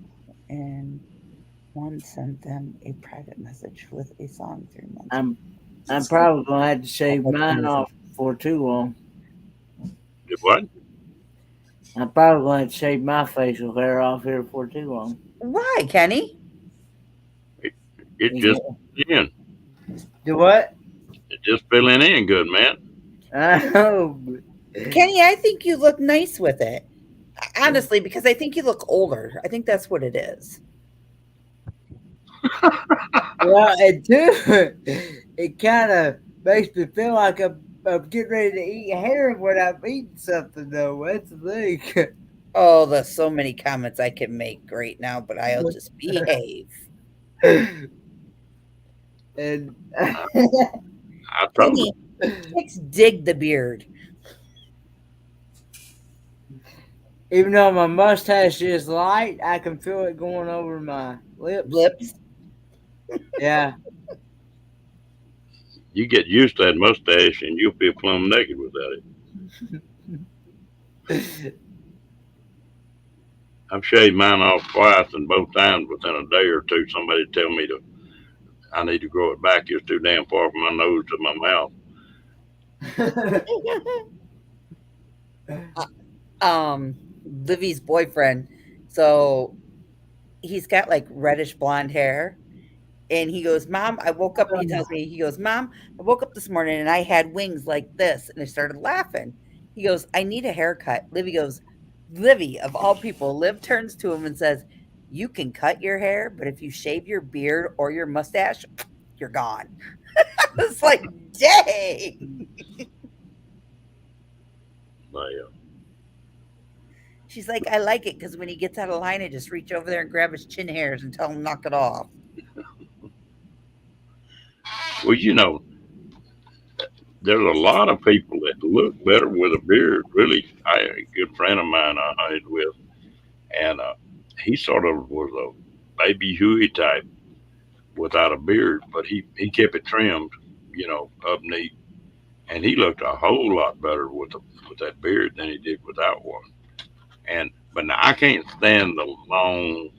and one sent them a private message with a song 3 months. I'm probably gonna have to shave mine off for too long. Did what? I'm probably gonna have to shave my facial hair off here for too long. Why, Kenny? It just in. Do what? It just filling in good, man. Oh, Kenny, I think you look nice with it. Honestly, because I think you look older. I think that's what it is. well, it too. It kind of makes me feel like I'm getting ready to eat hair when I'm eating something, though. That's the thing. Oh, there's so many comments I can make right now, but I'll just behave. And I told Kenny, chicks dig the beard. even though my mustache is light, I can feel it going over my lips. Yeah. you get used to that mustache and you'll feel plumb naked without it. I've shaved mine off twice, and both times within a day or two, somebody tell me I need to grow it back. It's too damn far from my nose to my mouth. Livy's boyfriend. So he's got like reddish blonde hair. And he goes, Mom, I woke up. He tells me, he goes, Mom, I woke up this morning and I had wings like this. And I started laughing. He goes, I need a haircut. Livy goes, Livy, of all people, Liv turns to him and says, you can cut your hair, but if you shave your beard or your mustache, you're gone. It's like, dang. She's like, I like it because when he gets out of line, I just reach over there and grab his chin hairs and tell him knock it off. Well, there's a lot of people that look better with a beard. Really, a good friend of mine I hunted with, and he sort of was a baby Huey type without a beard, but he kept it trimmed, up neat, and he looked a whole lot better with that beard than he did without one. But now I can't stand the long,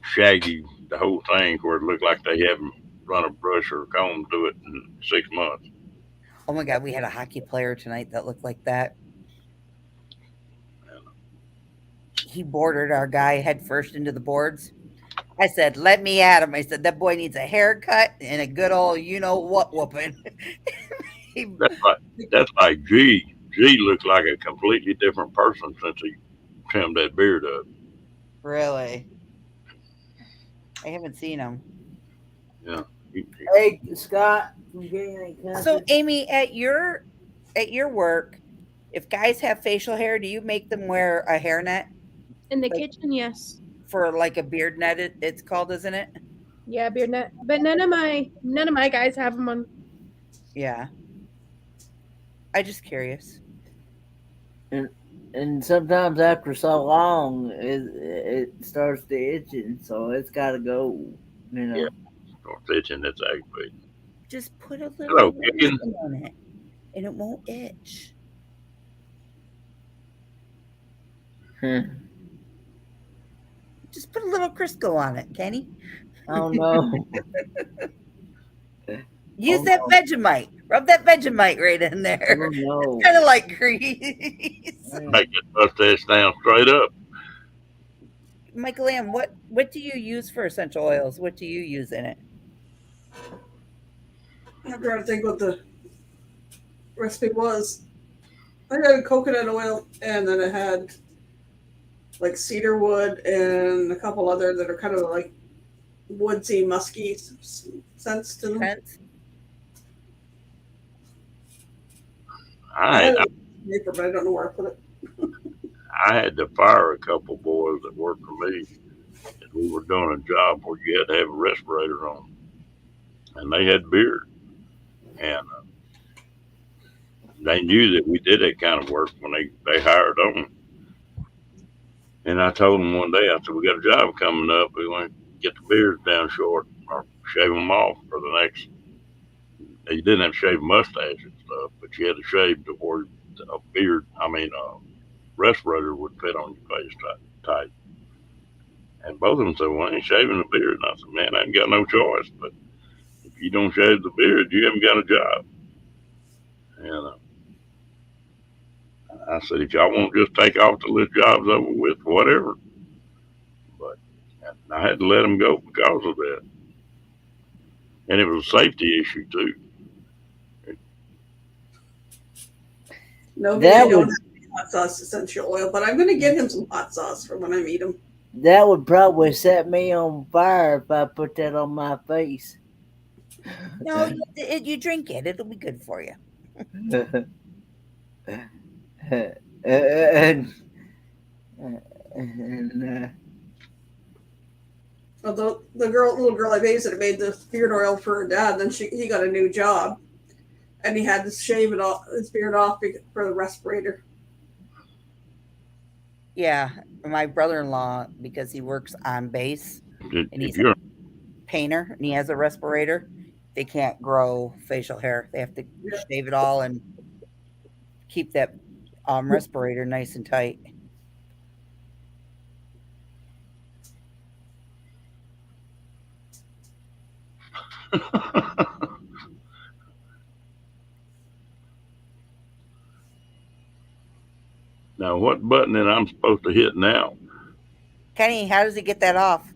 shaggy, the whole thing where it looked like they haven't run a brush or a comb through it in 6 months. Oh my God, we had a hockey player tonight that looked like that. He bordered our guy head first into the boards. I said, let me at him. I said, that boy needs a haircut and a good old you-know-what whooping. That's like G. G looks like a completely different person since he trimmed that beard up. Really? I haven't seen him. Yeah. Hey, Scott. So, Amy, at your work, if guys have facial hair, do you make them wear a hairnet? In the kitchen, yes. For like a beard net, it's called, isn't it? Yeah, beard net. But none of my guys have them on. Yeah. I just curious. And sometimes after so long, it starts to itching, so it's got to go. Yeah. Starts itching. That's aggravating. Just put a Hello, little chicken. on it, and it won't itch. Just put a little Crisco on it, Kenny. Oh no. Use Oh, that no. Vegemite. Rub that Vegemite right in Oh, there. no. Kind of like grease. Make that mustache stand straight up. Michael Lamb, what do you use for essential oils? What do you use in it? I'm trying to think what the recipe was. I had coconut oil, and then it had like cedar wood and a couple other that are kind of like woodsy, musky scents to them. Scents? I I had had, it in paper, but I don't know where I put it. I had to fire a couple boys that worked for me. And we were doing a job where you had to have a respirator on, and they had beard, and they knew that we did that kind of work when they hired on. And I told them one day, I said, we got a job coming up. We want to get the beards down short or shave them off for the next. You didn't have to shave mustache and stuff, but you had to shave to where a beard, respirator would fit on your face tight. And both of them said, well, I ain't shaving the beard. And I said, man, I ain't got no choice. But if you don't shave the beard, you haven't got a job. And I said, if y'all won't just take off till this job's over with, whatever. But I had to let them go because of that. And it was a safety issue, too. Nobody That don't would- have any hot sauce essential oil, but I'm going to get him some hot sauce for when I meet him. That would probably set me on fire if I put that on my face. No, you drink it. It'll be good for you. Although the little girl I babysitted made the beard oil for her dad, then he got a new job, and he had to shave his beard off for the respirator. Yeah, my brother-in-law, because he works on base, and If he's you're a painter and he has a respirator, they can't grow facial hair. They have to shave it all and keep that respirator nice and tight. now, what button that I'm supposed to hit now? Kenny, how does he get that off?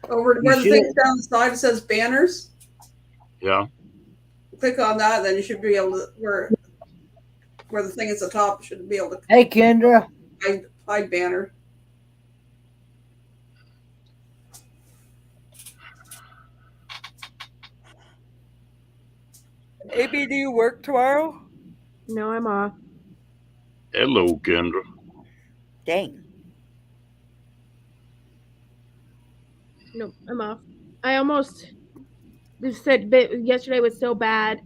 Over to You where the should. thing's down the side, it says banners. Yeah. Click on that, then you should be able to where the thing is at the top should be able to Hey, Kendra. hide banner. AB, do you work tomorrow? No, I'm off. Hello, Kendra. Dang. No, I'm off. I almost said yesterday was so bad,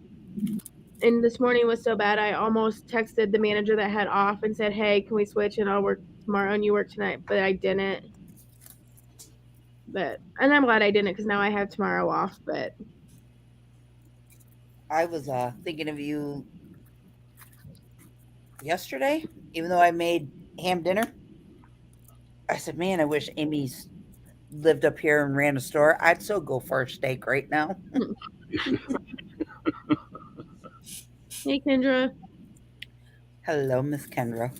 and this morning was so bad. I almost texted the manager that had off and said, "Hey, can we switch and I'll work tomorrow and you work tonight?" But I didn't. And I'm glad I didn't because now I have tomorrow off. But I was thinking of you yesterday, even though I made ham dinner. I said, man, I wish Amy's lived up here and ran a store. I'd so go for a steak right now. hey, Kendra. Hello, Miss Kendra.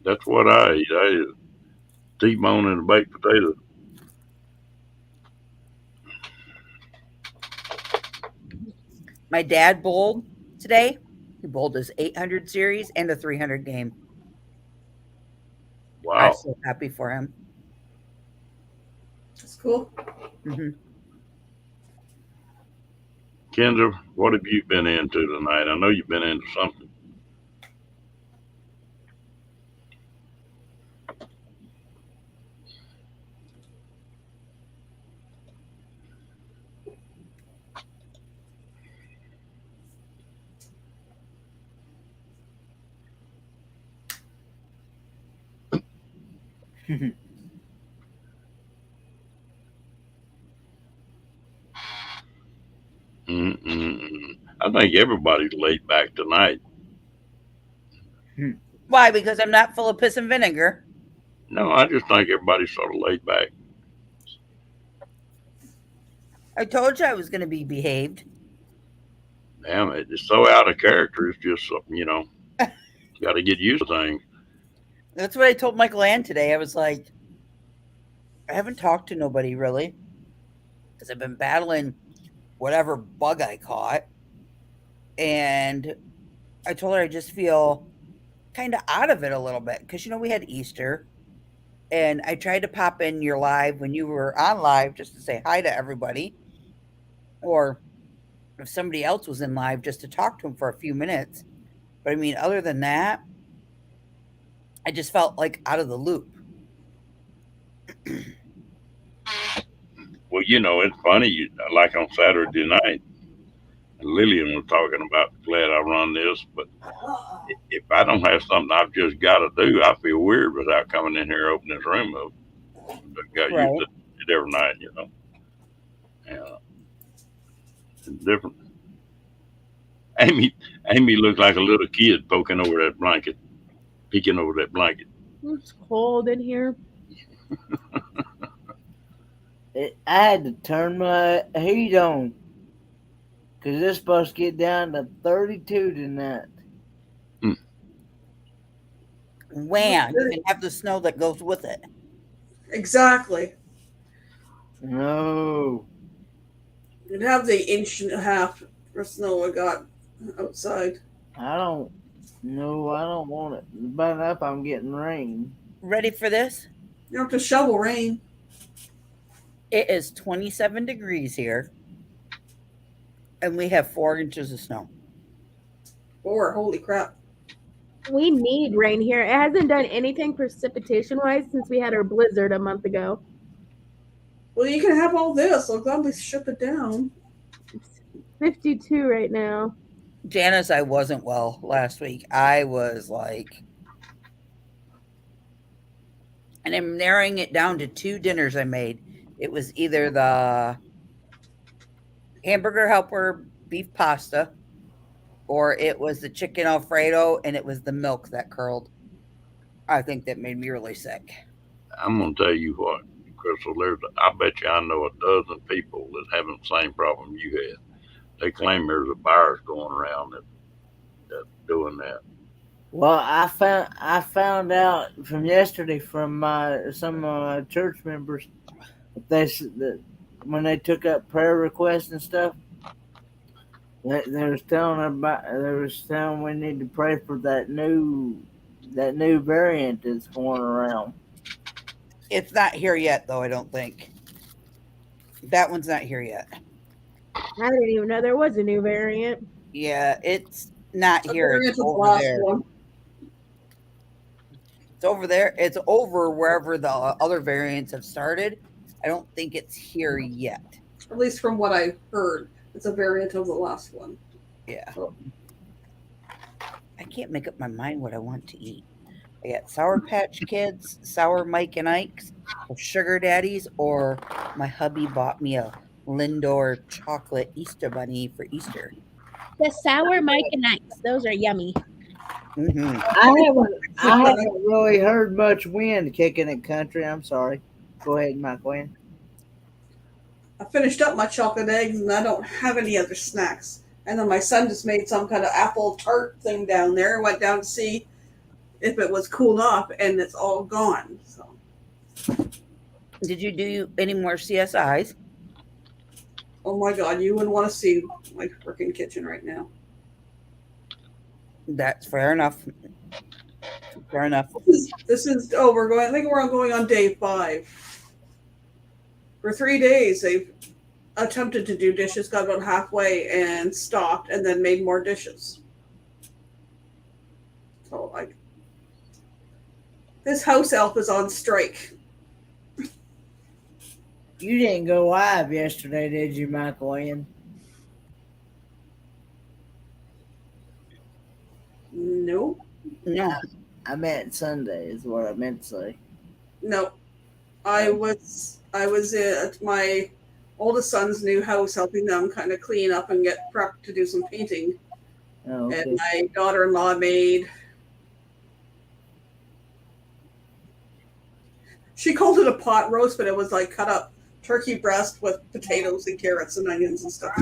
That's what I eat. I eat a T-bone and a baked potato. My dad bowled today. He bowled his 800 series and a 300 game. Wow. I'm so happy for him. That's cool. Mm-hmm. Kendra, what have you been into tonight? I know you've been into something. I think everybody's laid back tonight. Why? Because I'm not full of piss and vinegar. No, I just think everybody's sort of laid back. I told you I was going to be behaved. Damn, it's so out of character. It's just, got to get used to things. That's what I told Michael Ann today. I was like, I haven't talked to nobody really because I've been battling whatever bug I caught. And I told her I just feel kind of out of it a little bit because, we had Easter. And I tried to pop in your live when you were on live just to say hi to everybody. Or if somebody else was in live, just to talk to them for a few minutes. But I mean, other than that, I just felt like out of the loop. Well, it's funny. Like on Saturday night, Lillian was talking about glad I run this, but if I don't have something I've just got to do, I feel weird without coming in here opening this room up. I got Right. used to it every night, And it's different. Amy looked like a little kid poking over that blanket, peeking over that blanket. It's cold in here. I had to turn my heat on because it's supposed to get down to 32 tonight. Wham! You can have the snow that goes with it. Exactly. No. You'd have the inch and a half of snow I got outside. I don't want it. Bad enough I'm getting rain. Ready for this? You don't have to shovel rain. It is 27 degrees here. And we have 4 inches of snow. Or holy crap. We need rain here. It hasn't done anything precipitation wise since we had our blizzard a month ago. Well, you can have all this. I'll gladly ship it down. It's 52 right now. Janice, I wasn't well last week. I was like, and I'm narrowing it down to 2 dinners I made. It was either the hamburger helper beef pasta, or it was the chicken Alfredo, and it was the milk that curled. I think that made me really sick. I'm gonna tell you what, Crystal. I bet you I know a dozen people that having the same problem you had. They claim there's a virus going around that doing that. Well, I found out from yesterday from some of my church members that when they took up prayer requests and stuff, they was telling we need to pray for that new variant that's going around. It's not here yet, though, I don't think. That one's not here yet. I didn't even know there was a new variant. Yeah, it's not here. It's the over last there. one. It's over there. It's over wherever the other variants have started. I don't think it's here yet. At least from what I heard. It's a variant of the last one. Yeah. So, I can't make up my mind what I want to eat. I got Sour Patch Kids, Sour Mike and Ike's, or Sugar Daddies, or my hubby bought me a Lindor chocolate Easter bunny for Easter. The sour Mike and Ike's. Those are yummy. Mm-hmm. I haven't really heard much wind kicking in country. I'm sorry. Go ahead, Mike Wayne. I finished up my chocolate eggs and I don't have any other snacks. And then my son just made some kind of apple tart thing down there. Went down to see if it was cooled off, and it's all gone. So, Did you do any more CSIs? oh my God, you wouldn't want to see my freaking kitchen right now. That's fair enough. Fair enough. This is I think we're going on day 5. For 3 days, they've attempted to do dishes, got about halfway and stopped, and then made more dishes. So, this house elf is on strike. You didn't go live yesterday, did you, Mike Wayne? No. No. I meant Sunday is what I meant to say. No. I was at my oldest son's new house helping them kind of clean up and get prepped to do some painting. Oh, okay. And my daughter-in-law made, she called it a pot roast, but it was like cut up turkey breast with potatoes and carrots and onions and stuff.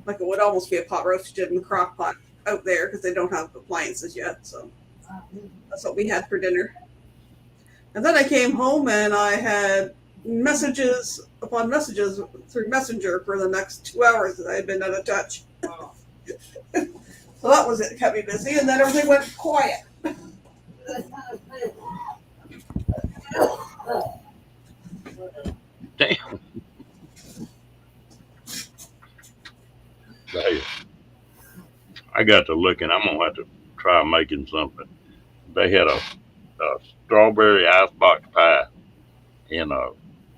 Like it would almost be a pot roast you did in the crock pot out there because they don't have appliances yet. So that's what we had for dinner. And then I came home and I had messages upon messages through Messenger for the next 2 hours that I had been out of touch. So that was it, kept me busy, and then everything went quiet. Damn. Hey, I got to looking. I'm gonna have to try making something. They had a strawberry icebox pie in a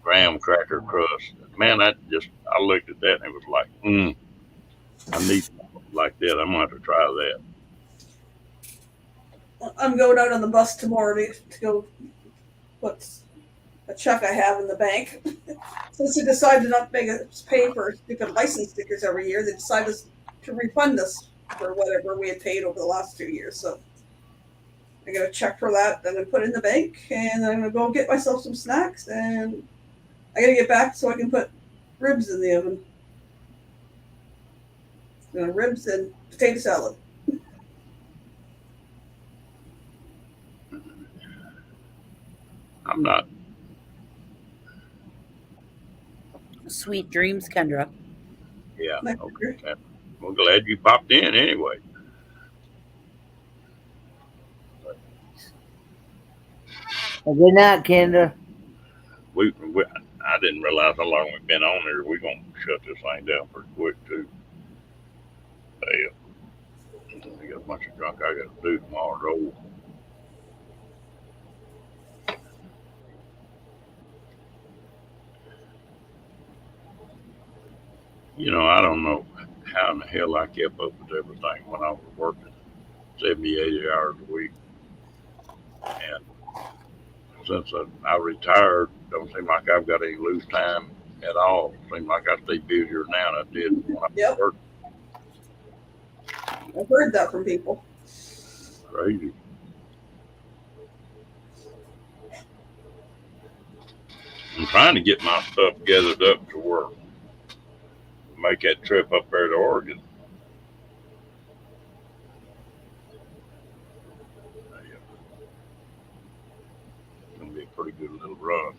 graham cracker crust. Man, I looked at that and it was like, I need something like that. I'm gonna have to try that. I'm going out on the bus tomorrow to go put a check I have in the bank. Since they decided not to make us pay for stupid license stickers every year, they decided to refund us for whatever we had paid over the last 2 years. So I got a check for that, then I put it in the bank, and I'm gonna go get myself some snacks, and I gotta get back so I can put ribs in the oven. Ribs and potato salad. I'm not. Sweet dreams, Kendra. Yeah. Okay. Well, glad you popped in anyway. Well, good night, Kendra. I didn't realize how long we've been on here. We're gonna shut this thing down pretty quick too. I got a bunch of junk I got to do tomorrow. I don't know how in the hell I kept up with everything when I was working 70, 80 hours a week. And since I retired, don't seem like I've got any loose time at all. Seems like I stay busier now than I did when I was working. I've heard that from people. Crazy. I'm trying to get my stuff gathered up to work. Make that trip up there to Oregon. It's gonna be a pretty good little run.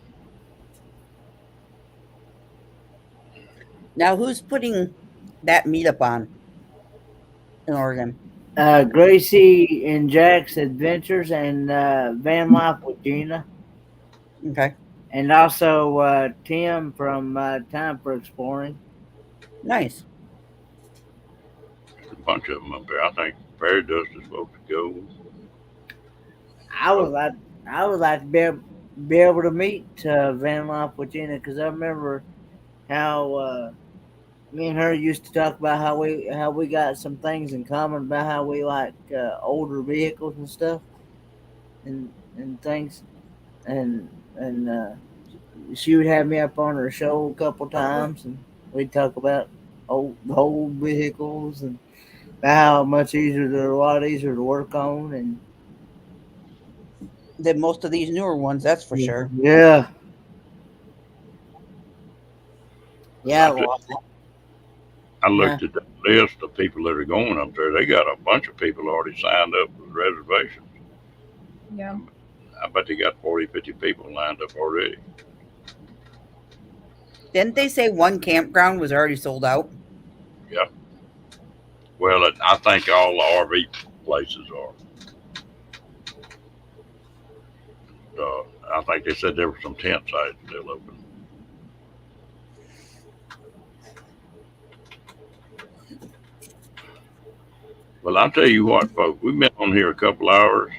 Now, who's putting that meetup on in Oregon? Gracie and Jack's Adventures and Van Life with Gina. Okay. And also Tim from Time for Exploring. Nice. There's a bunch of them up there. I think Paradust is supposed to go. I would like to be able to meet Van Life with Gina, because I remember how me and her used to talk about how we got some things in common, about how we like older vehicles and stuff and things, and she would have me up on her show a couple times, and we'd talk about old vehicles and how much they're a lot easier to work on, and Than most of these newer ones, that's for sure. yeah. Well, I looked at the list of people that are going up there. They got a bunch of people already signed up with reservations. Yeah. I bet they got 40, 50 people lined up already. Didn't they say one campground was already sold out? Yeah. Well, I think all the RV places are. I think they said there were some tent sites still open. Well, I'll tell you what, folks, we've been on here a couple hours,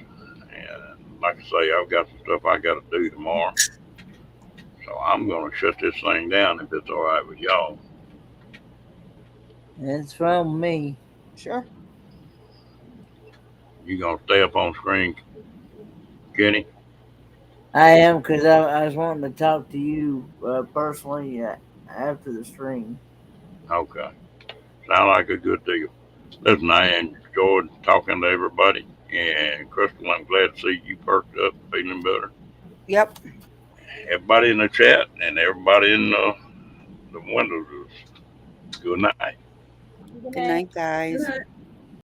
and like I say, I've got some stuff I got to do tomorrow. So I'm going to shut this thing down if it's all right with y'all. it's from me. Sure. You going to stay up on screen, Kenny? I am, because I was wanting to talk to you personally after the stream. Okay. Sound like a good deal. Listen, I enjoyed talking to everybody. And Crystal, I'm glad to see you perked up, feeling better. Yep. everybody in the chat and everybody in the windows. Good night. Good night, guys. Good night.